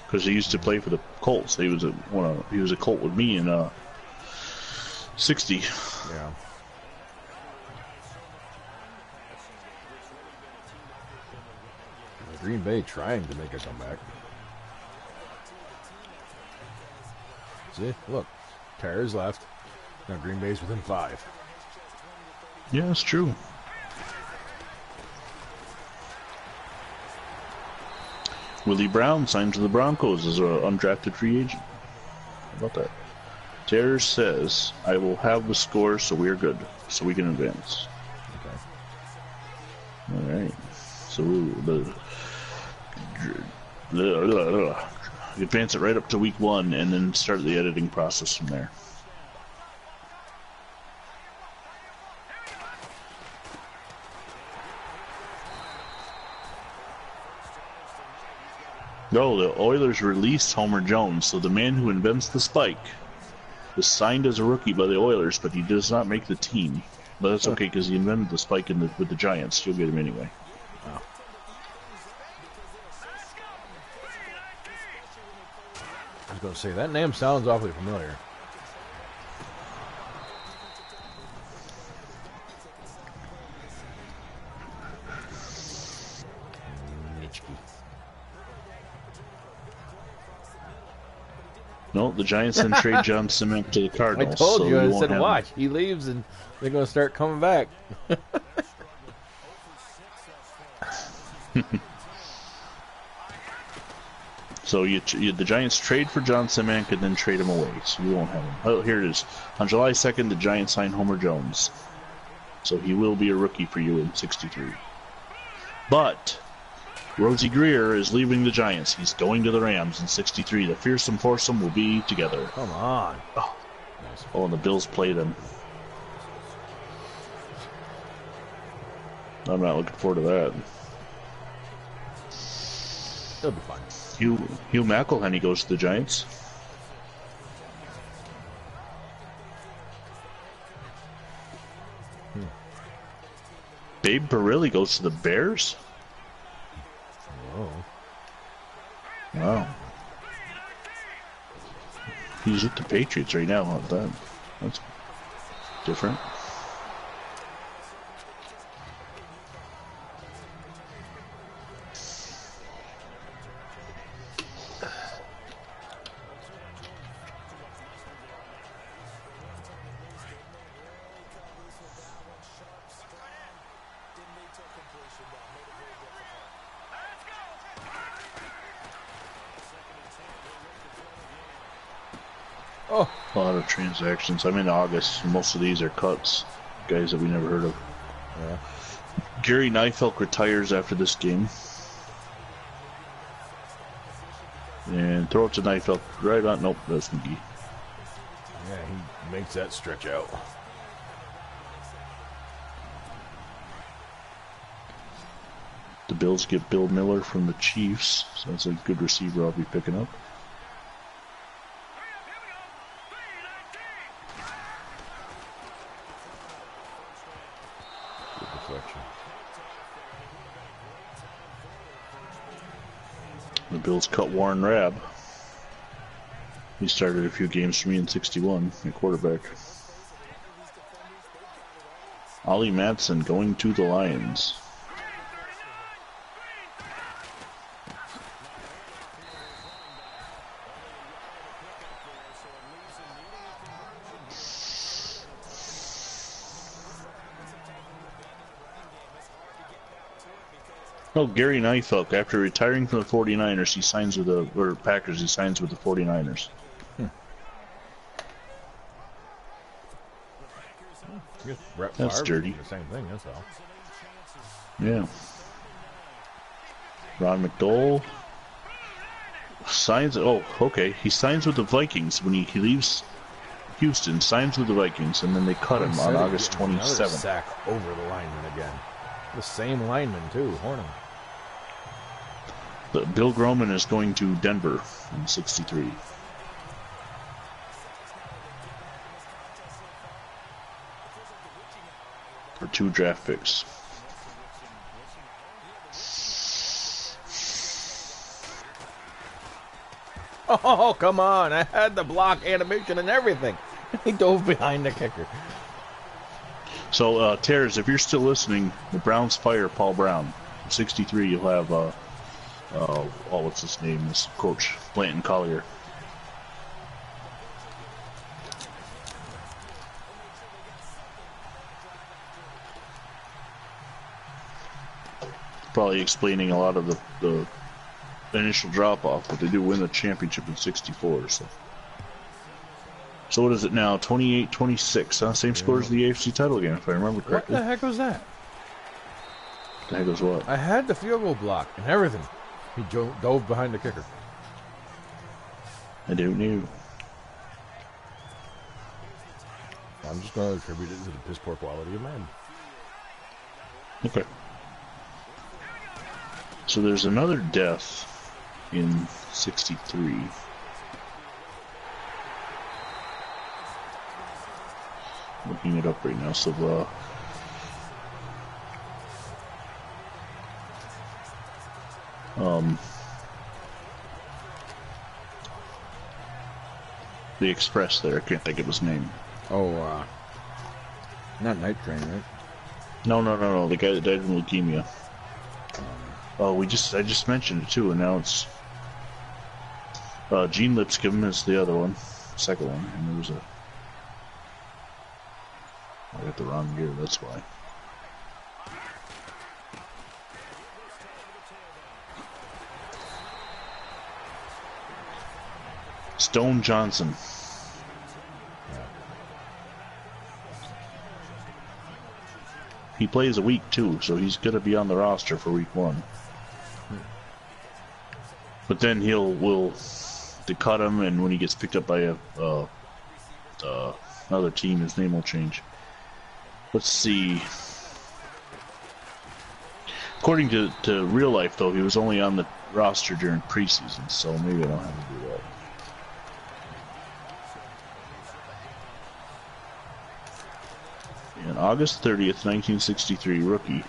Because he used to play for the Colts. He was a Colt with me in 60. Yeah. Green Bay trying to make a comeback. See, look, Tires left. Now Green Bay's within 5. Yeah, it's true. Willie Brown signed to the Broncos as an undrafted free agent. How about that? Terror says, I will have the score so we are good, so we can advance. Okay. Alright. So advance it right up to week 1 and then start the editing process from there. No, the Oilers released Homer Jones, so the man who invents the spike was signed as a rookie by the Oilers, but he does not make the team. But that's okay because he invented the spike with the Giants. You'll get him anyway. Oh. I was going to say, that name sounds awfully familiar. No, the Giants then trade John Cement to the Cardinals. I told you, I said, watch. Him. He leaves and they're going to start coming back. So the Giants trade for John Cement and then trade him away, so you won't have him. Oh, here it is. On July 2nd, the Giants signed Homer Jones. So he will be a rookie for you in 63. But Rosie Greer is leaving the Giants. He's going to the Rams in 63. The fearsome foursome will be together. Come on. Oh, nice. Oh, and the Bills play them. I'm not looking forward to that. It'll be fine. Hugh McElhenney goes to the Giants. Babe Barilli goes to the Bears? Oh. Wow. He's with the Patriots right now. That's different. Oh. A lot of transactions. I'm in August. Most of these are cuts. Guys that we never heard of. Yeah. Gary Neifeld retires after this game. And throw it to Neifeld right on. Nope, that's McGee. Yeah, he makes that stretch out. The Bills get Bill Miller from the Chiefs. So that's a good receiver I'll be picking up. Good deflection. The Bills cut Warren Rabb. He started a few games for me in 61 at quarterback. Ollie Matson going to the Lions. Oh, Gary Neifeld, after retiring from the 49ers, he signs with the Packers. He signs with the 49ers. That's dirty. The same thing, that's all. Yeah. Ron McDowell signs. Oh, okay. He signs with the Vikings when he leaves Houston, signs with the Vikings, and then they cut him on August 27th. Sack over the lineman again. The same lineman, too, Hornum. Bill Groman is going to Denver in 63. For 2 draft picks. Oh, come on. I had the block animation and everything. He dove behind the kicker. So, Terrence, if you're still listening, the Browns fire Paul Brown. In 63, you'll have, what's his name? This coach, Blanton Collier. Probably explaining a lot of the initial drop-off, but they do win the championship in 64, so what is it now? 28-26, huh? Same score as the AFC title game, if I remember correctly. What the heck was that? The heck was what? I had the field goal block and everything. He dove behind the kicker. I don't know. I'm just going to attribute it to the piss poor quality of man. Okay. So there's another death in 63. Looking it up right now. So the Express there, I can't think of his name. Oh, not Night Train, right? No, the guy that died from leukemia. Oh, I just mentioned it too, and now it's Gene Lipscomb is the other one, second one, and there was I got the wrong year, that's why. Stone Johnson. He plays a week too, so he's gonna be on the roster for week 1. But then they cut him, and when he gets picked up by another team, his name will change. Let's see. According to real life, though, he was only on the roster during preseason, so maybe I don't have to do that. On August 30th, 1963, rookie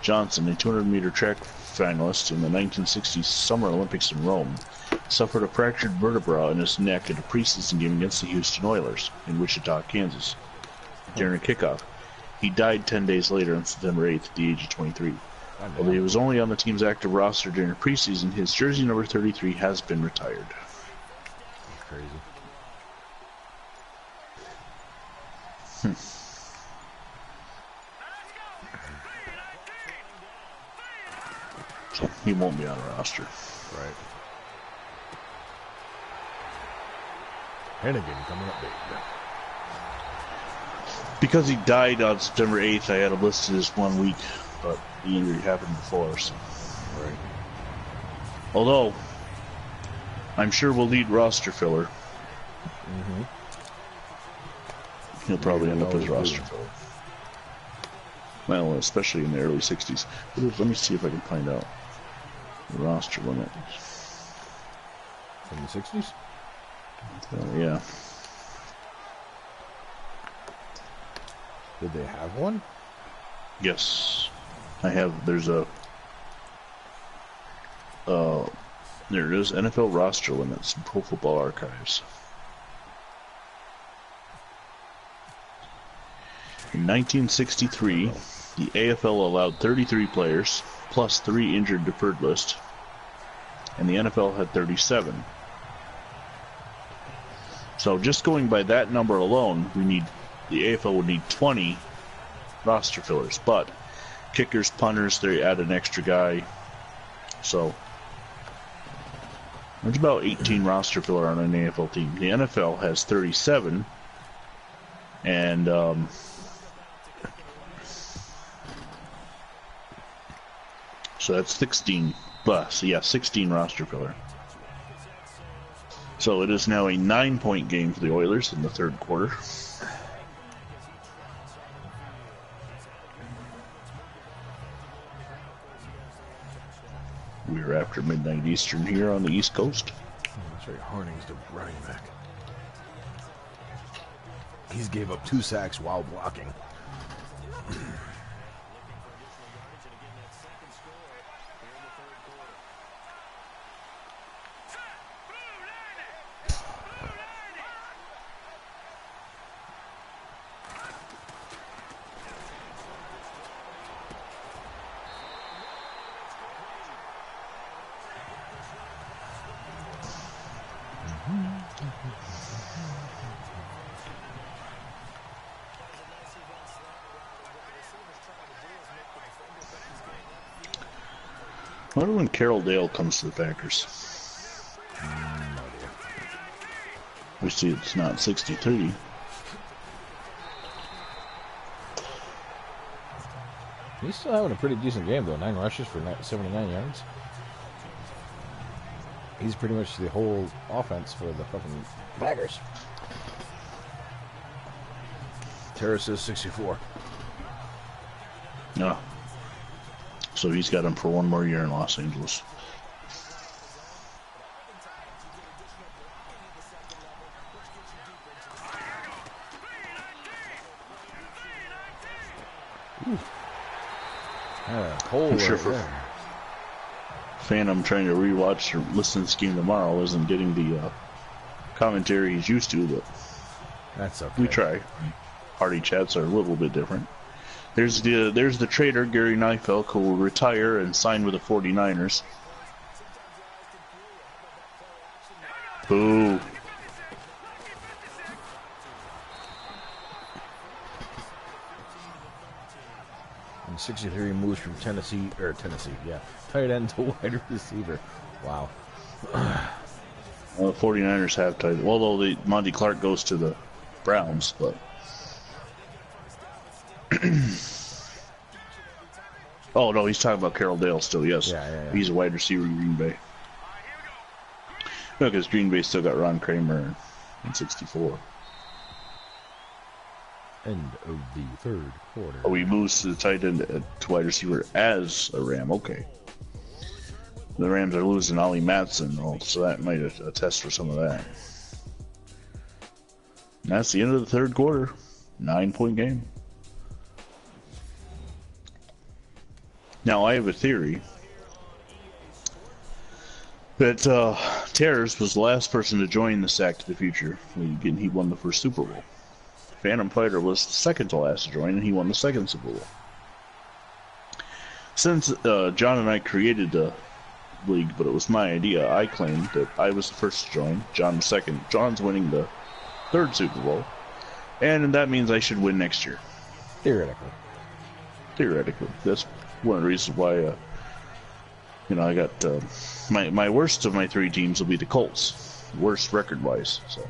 Johnson, a 200-meter track finalist in the 1960 Summer Olympics in Rome, suffered a fractured vertebra in his neck at a preseason game against the Houston Oilers in Wichita, Kansas, during a kickoff. He died 10 days later on September 8th at the age of 23. Although he was only on the team's active roster during preseason, his jersey number 33 has been retired. Crazy. So he won't be on the roster. Right. Hennigan coming up big. Because he died on September 8th, I had him listed as 1 week, but the injury happened before, so. Right. Although, I'm sure we'll need roster filler. Mm-hmm. He'll probably end up as roster filler. Well, especially in the early 60s. Let me see if I can find out the roster limit. In the 60s? Yeah. Did they have one? Yes. I have, there's a, there it is, NFL roster limits in Pro Football Archives. In 1963, the AFL allowed 33 players, plus 3 injured deferred list, and the NFL had 37. So just going by that number alone, the AFL would need 20 roster fillers, but kickers, punters, they add an extra guy, so there's about 18 roster filler on an AFL team. The NFL has 37, and so that's 16 plus. Yeah, 16 roster filler. So it is now a 9-point game for the Oilers in the third quarter. We're after midnight Eastern here on the East Coast. Oh, that's right. Horning's the running back. He's gave up 2 sacks while blocking. I wonder when Carroll Dale comes to the Packers. No idea. We see it's not 63. He's still having a pretty decent game, though. 9 rushes for 79 yards. He's pretty much the whole offense for the fucking Packers. Terrace is 64. No. So he's got him for 1 more year in Los Angeles. Hole I'm sure right for there. Phantom trying to rewatch or listen to this game tomorrow isn't getting the commentary he's used to, but That's okay. we try. Party chats are a little bit different. There's the trader, Gary Neifeld, who will retire and sign with the 49ers. Boo. And 63 moves from Tennessee, yeah. Tight end to wide receiver. Wow. Well, the 49ers have tight. Although Monty Clark goes to the Browns, but. Oh no, he's talking about Carroll Dale still. Yes, yeah. He's a wide receiver in Green Bay. No, because Green Bay still got Ron Kramer in 64. End of the third quarter. Oh, he moves to the tight end to wide receiver as a Ram. Okay. The Rams are losing Ollie Matson, so that might attest for some of that. And that's the end of the third quarter. 9-point game. Now, I have a theory that Terrace was the last person to join the Sack to the Future. Again, he won the first Super Bowl. Phantom Fighter was the second to last to join, and he won the second Super Bowl. Since John and I created the league, but it was my idea, I claimed that I was the first to join, John the second. John's winning the third Super Bowl, and that means I should win next year. Theoretically. That's one of the reasons why, I got my worst of my 3 teams will be the Colts, worst record-wise. So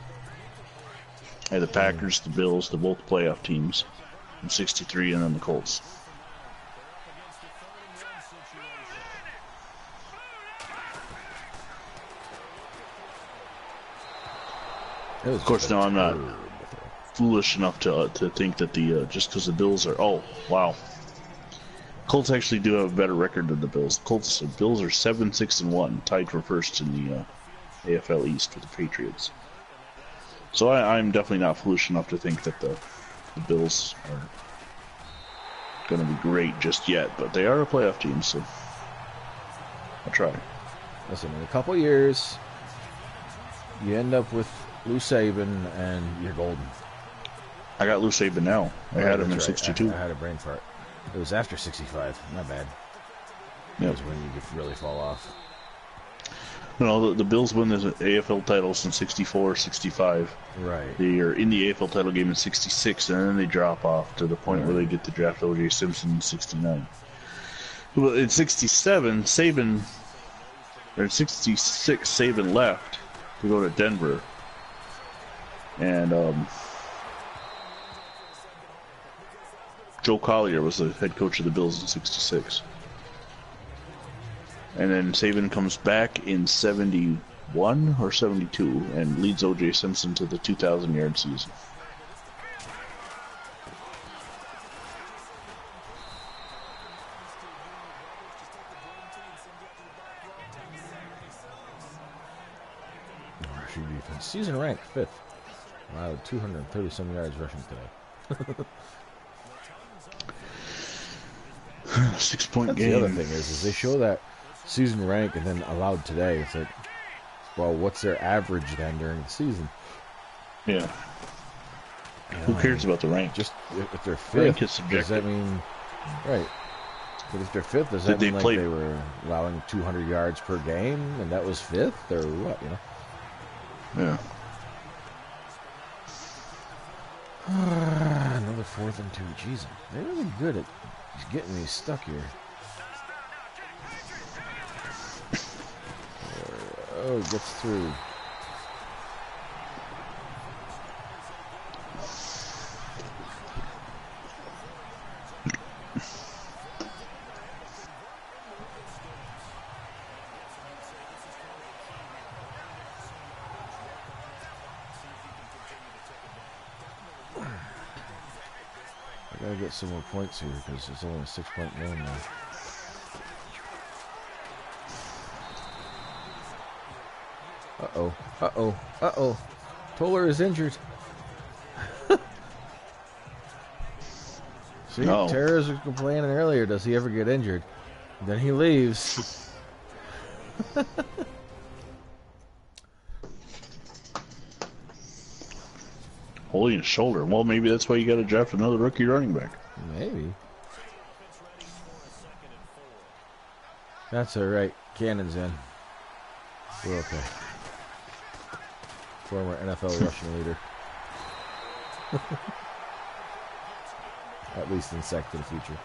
I had the Packers, the Bills, the both playoff teams, in 63, and then the Colts. Of course, now I'm not foolish enough to think that the just because the Bills are Colts actually do have a better record than the Bills. Bills are 7-6-1, tied for first in the AFL East with the Patriots. So I'm definitely not foolish enough to think that the Bills are going to be great just yet, but they are a playoff team, so I'll try. Listen, in a couple years, you end up with Lou Saban and you're golden. I got Lou Saban now. I had him in 62. I had a brain fart. It was after 65. Not bad. Yep. That was when you could really fall off. No, the Bills win the AFL titles in 64, 65. Right. They are in the AFL title game in 66, and then they drop off to the point where they get to draft O.J. Simpson in 69. Well, in 67, Saban, or in 66, Saban left to go to Denver. And Joe Collier was the head coach of the Bills in 66. And then Saban comes back in 71 71 or 72 and leads O.J. Simpson to the 2,000-yard season. Season rank 5th. Wow, 230 some yards rushing today. 6-point game. The other thing is they show that season rank and then allowed today. It's like, well, what's their average then during the season? Yeah. Who cares about the rank? Just if they're 5th, rank is subjective. Does that mean right? But if they're 5th, does that mean like they were allowing 200 yards per game and that was 5th or what? You know? Yeah. Another 4th and 2. Jeez, they're really good at getting me stuck here. Oh, it gets through. I gotta get some more points here because it's only a 6-point game now. Uh-oh. Uh-oh. Uh-oh. Toller is injured. See, Terrors was complaining earlier, does he ever get injured? Then he leaves. Holding his shoulder. Well, maybe that's why you got to draft another rookie running back. Maybe. That's all right. Cannon's in. We're okay. Former NFL rushing leader. At least in sec to the future.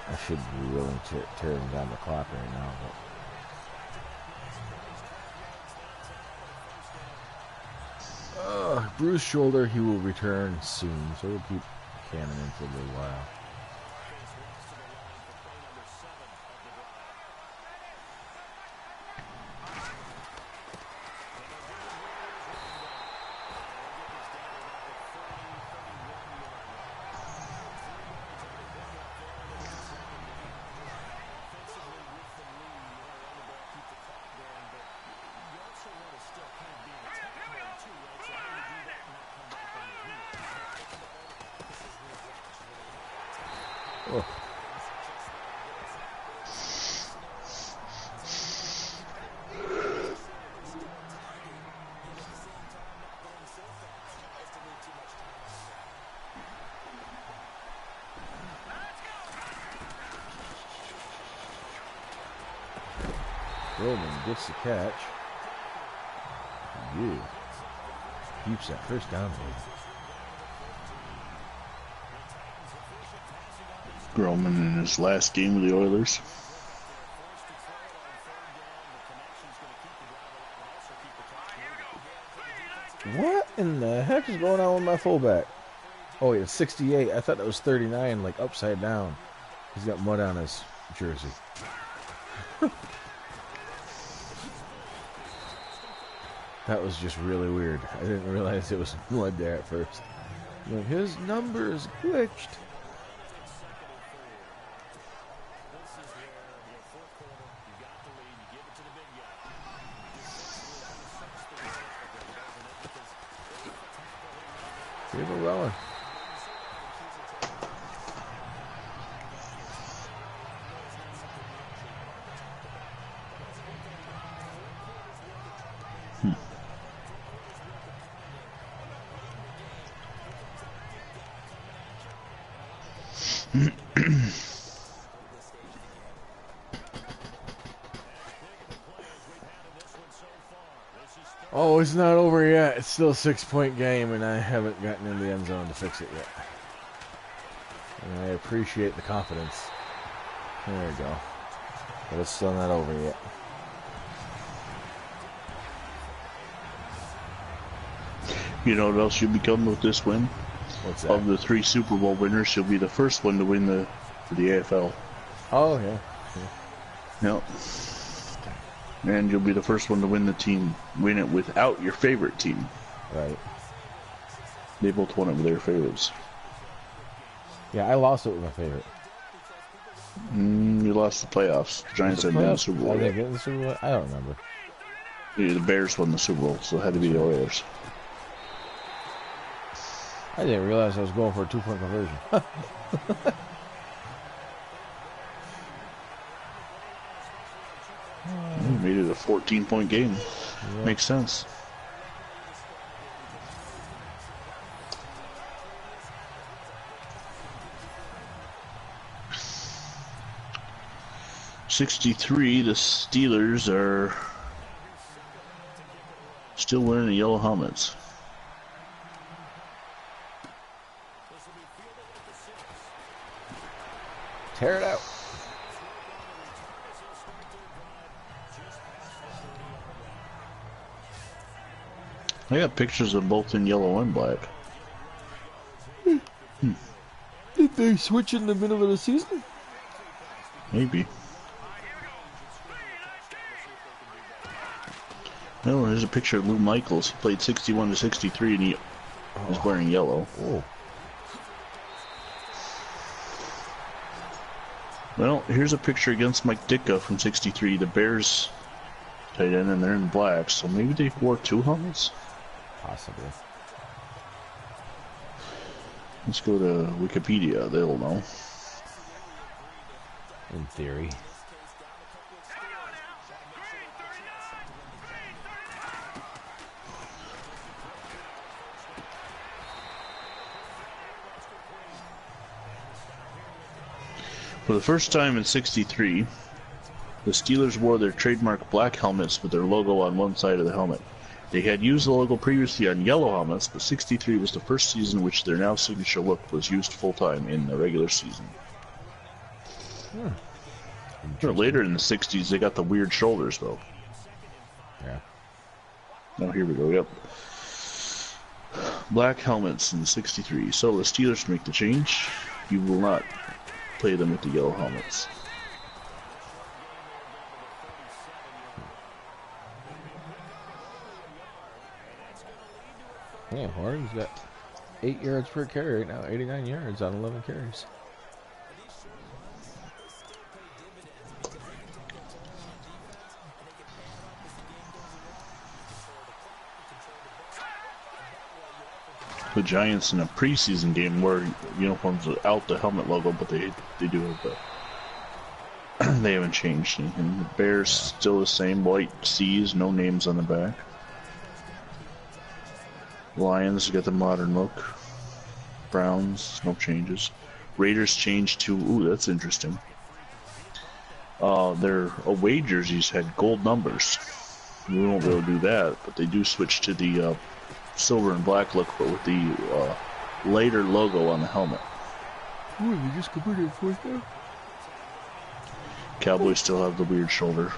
I should be willing to tearing down the clock right now, but bruised shoulder, he will return soon, so we'll keep Cannon in for a little while. Oh. Roman gets the catch. Yeah. Keeps that first down lead. Groman in his last game with the Oilers. What in the heck is going on with my fullback? Oh, yeah, 68. I thought that was 39, like upside down. He's got mud on his jersey. That was just really weird. I didn't realize it was mud there at first. Like, his number is glitched. Keep it rolling. Oh, it's not over yet. It's still a 6-point game, and I haven't gotten in the end zone to fix it yet. And I appreciate the confidence. There we go. But it's still not over yet. You know what else you'll become with this win? What's that? Of the 3 Super Bowl winners, you'll be the first one to win for the AFL. Oh, yeah. Yep. And you'll be the first one to win it without your favorite team. Right. They both won it with their favorites. Yeah, I lost it with my favorite. You lost the playoffs. The Giants didn't win the Super Bowl. Did they get in the Super Bowl? I don't remember. Yeah, the Bears won the Super Bowl, so it had to be the Oilers. I didn't realize I was going for a 2-point conversion. You made it a 14-point game. Yeah. Makes sense. '63, the Steelers are still wearing the yellow helmets. Tear it out. I got pictures of both in yellow and black. Did they switch in the middle of the season? Maybe. No, here's a picture of Lou Michaels. He played 61 to 63 and he was wearing yellow. Oh. Well, here's a picture against Mike Ditka from 63. The Bears tight end, and they're in black, so maybe they wore 2 helmets? Possibly. Let's go to Wikipedia. They'll know. In theory. For the first time in 63, the Steelers wore their trademark black helmets with their logo on one side of the helmet. They had used the logo previously on yellow helmets, but 63 was the first season in which their now signature look was used full-time in the regular season. Later in the 60s, they got the weird shoulders, though. Yeah. Oh, here we go, yep. Black helmets in 63. So the Steelers make the change. You will not play them with the yellow helmets. Yeah, Horton's got 8 yards per carry right now, 89 yards on 11 carries. The Giants in a preseason game wore uniforms without the helmet logo, but they do have the. They haven't changed anything. The Bears still the same, white C's, no names on the back. Lions got the modern look. Browns, no changes. Raiders changed to, ooh, that's interesting. Their away jerseys had gold numbers. We won't be able to do that, but they do switch to the silver and black look, but with the later logo on the helmet. Ooh, they just completed 4th down. Cowboys still have the weird shoulder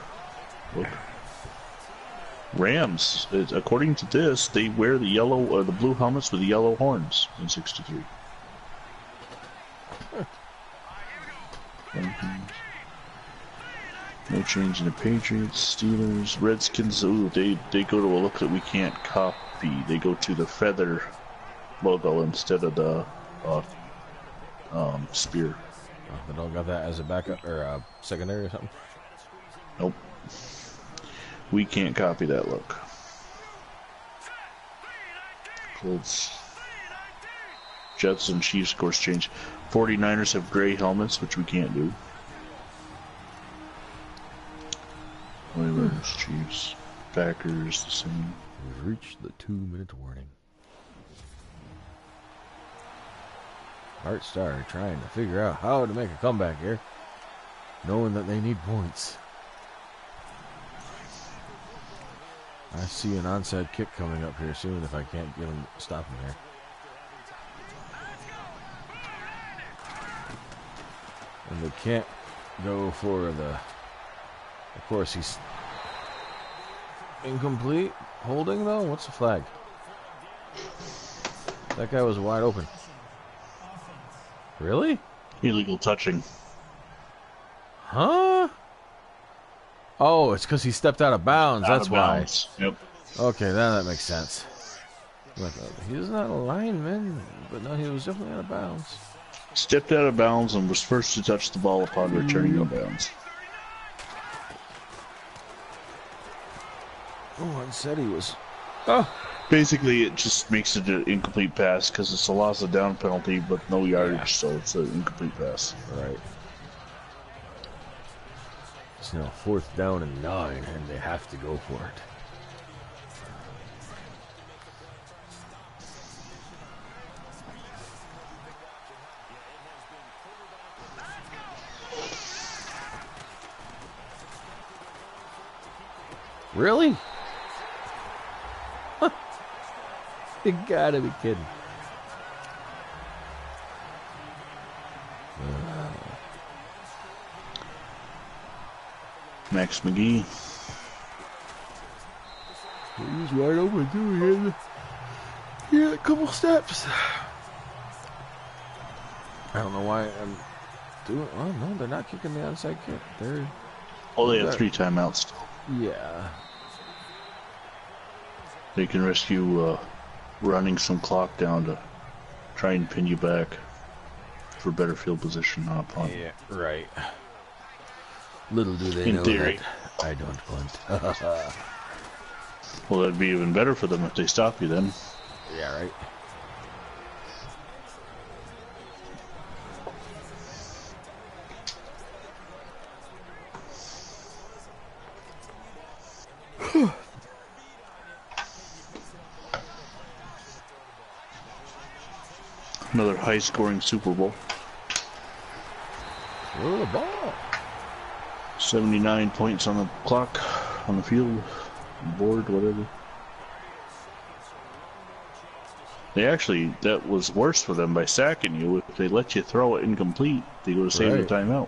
look. Rams, according to this, they wear the yellow or the blue helmets with the yellow horns in 63. No change in the Patriots, Steelers, Redskins. Ooh, they go to a look that we can't copy. They go to the feather logo instead of the spear. Oh, they don't got that as a backup or a secondary or something? Nope. We can't copy that look. Colts, Jets, and Chiefs, of course, change. 49ers have gray helmets, which we can't do. Oilers, Chiefs, Packers, the same. We've reached the 2-minute warning. Art Star trying to figure out how to make a comeback here, knowing that they need points. I see an onside kick coming up here soon if I can't get him stop him here. And they can't go for the... Of course, he's incomplete. Holding, though? What's the flag? That guy was wide open. Really? Illegal touching. Huh? Oh, it's because he stepped out of bounds. That's why. Yep. Okay, now that makes sense. Like, he's not a lineman, but no, he was definitely out of bounds. Stepped out of bounds and was first to touch the ball upon returning out of bounds. Oh, and said he was... Oh! Basically, it just makes it an incomplete pass because it's a loss of down penalty, but no yardage, so it's an incomplete pass. Right. It's now 4th down and 9, and they have to go for it. Really? You gotta be kidding. Max McGee. He's wide open too. He had a couple steps. I don't know why I'm doing... Oh, no, they're not kicking the onside kick. They're... Oh, they have 3 timeouts. Yeah. They can risk you running some clock down to try and pin you back for better field position on a punt. Yeah, right. Little do they In know theory. that I don't punt. Well, that'd be even better for them if they stop you then. Yeah, right. Another high-scoring Super Bowl. Throw the ball. 79 points on the clock, on the field, board, whatever. They actually, that was worse for them by sacking you. If they let you throw it incomplete, they would have saved the timeout.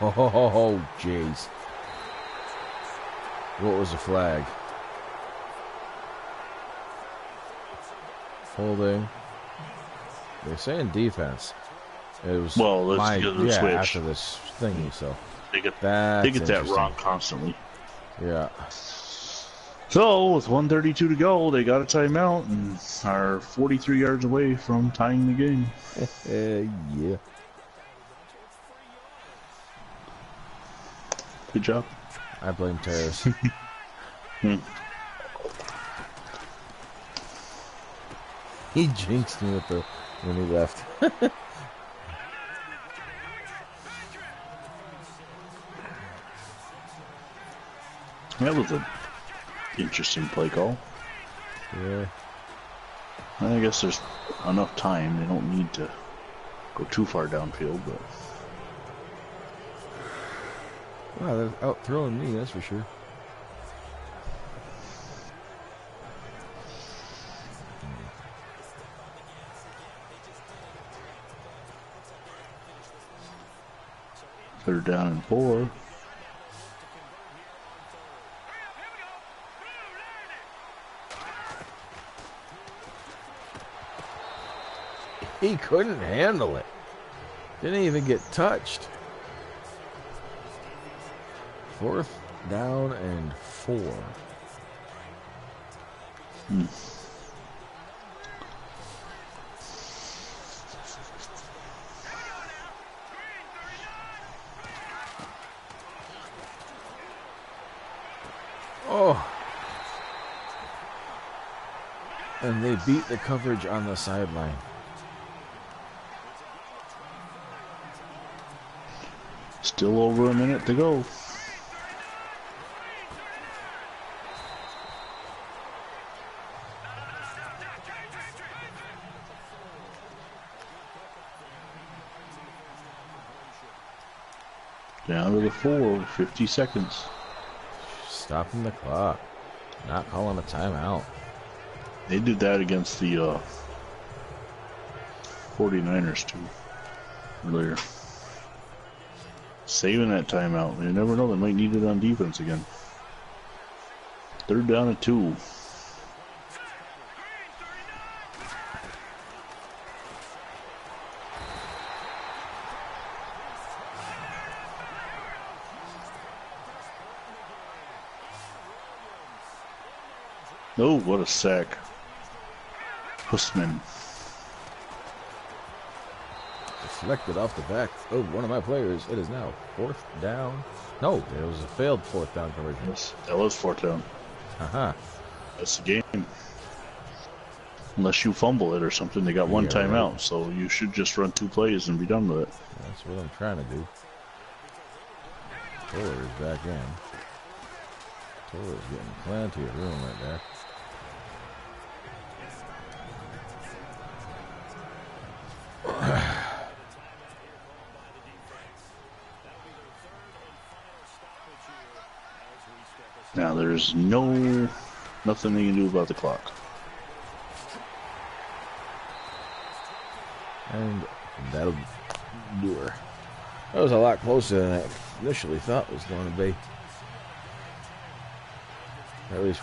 Oh, jeez. What was the flag? Holding. They're saying defense. It was well, let's get the switch after this thingy. So they get that wrong constantly. Yeah. So with 1:32 to go, they got a timeout and are 43 yards away from tying the game. Yeah. Good job. I blame Terrace. He jinxed me with when he left. That was an interesting play call. Yeah. I guess there's enough time. They don't need to go too far downfield, but... Wow, they're out throwing me, that's for sure. Third down and 4. He couldn't handle it. Didn't even get touched. 4th down and 4. Oh. And they beat the coverage on the sideline. Still over a minute to go. Down to the 4, 50 seconds. Stopping the clock. Not calling a timeout. They did that against the 49ers too earlier. Saving that timeout. You never know, they might need it on defense again. 3rd down and 2. Oh, what a sack. Hussman. Deflected off the back of one of my players. It is now 4th down. No, it was a failed 4th down conversion. Yes, that was 4th down. That's the game. Unless you fumble it or something, they got one timeout, right. So you should just run 2 plays and be done with it. That's what I'm trying to do. Taylor is back in. Taylor's getting plenty of room right there. Now there's nothing they can do about the clock. And that'll do her. That was a lot closer than I initially thought it was going to be. At least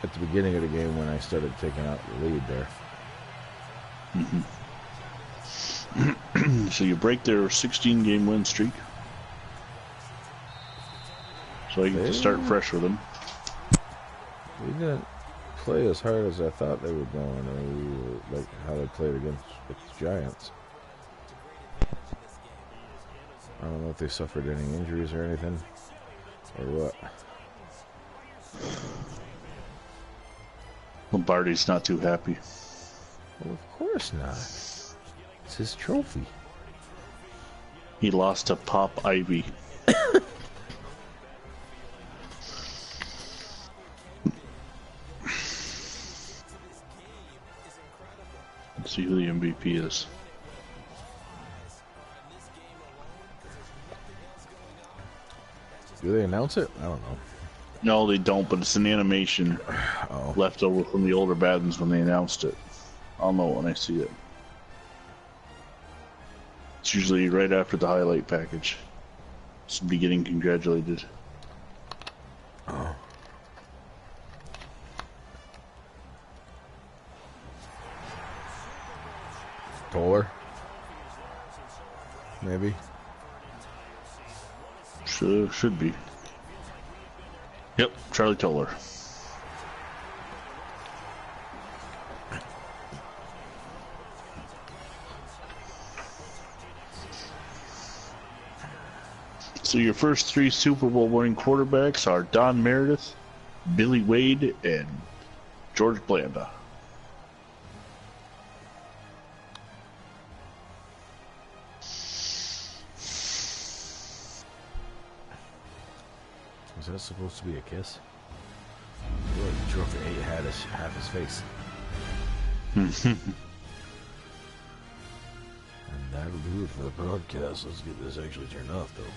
at the beginning of the game when I started taking out the lead there. So you break their 16-game win streak. So you get to start fresh with them. We didn't play as hard as I thought they were going, or we were, like how they played against the Giants. I don't know if they suffered any injuries or anything, or what. Lombardi's not too happy. Well, of course not. It's his trophy. He lost to Pop Ivy. Let's see who the MVP is. Do they announce it? I don't know. No, they don't, but it's an animation left over from the older Baddens when they announced it. I'll know when I see it. It's usually right after the highlight package. Somebody getting congratulated. Oh. Toller? Maybe? Should be. Yep, Charlie Toller. So your first 3 Super Bowl winning quarterbacks are Don Meredith, Billy Wade, and George Blanda. Was that supposed to be a kiss? Well, Trophy 8 had half his face. And that'll do it for the broadcast. Let's get this actually turned off, though.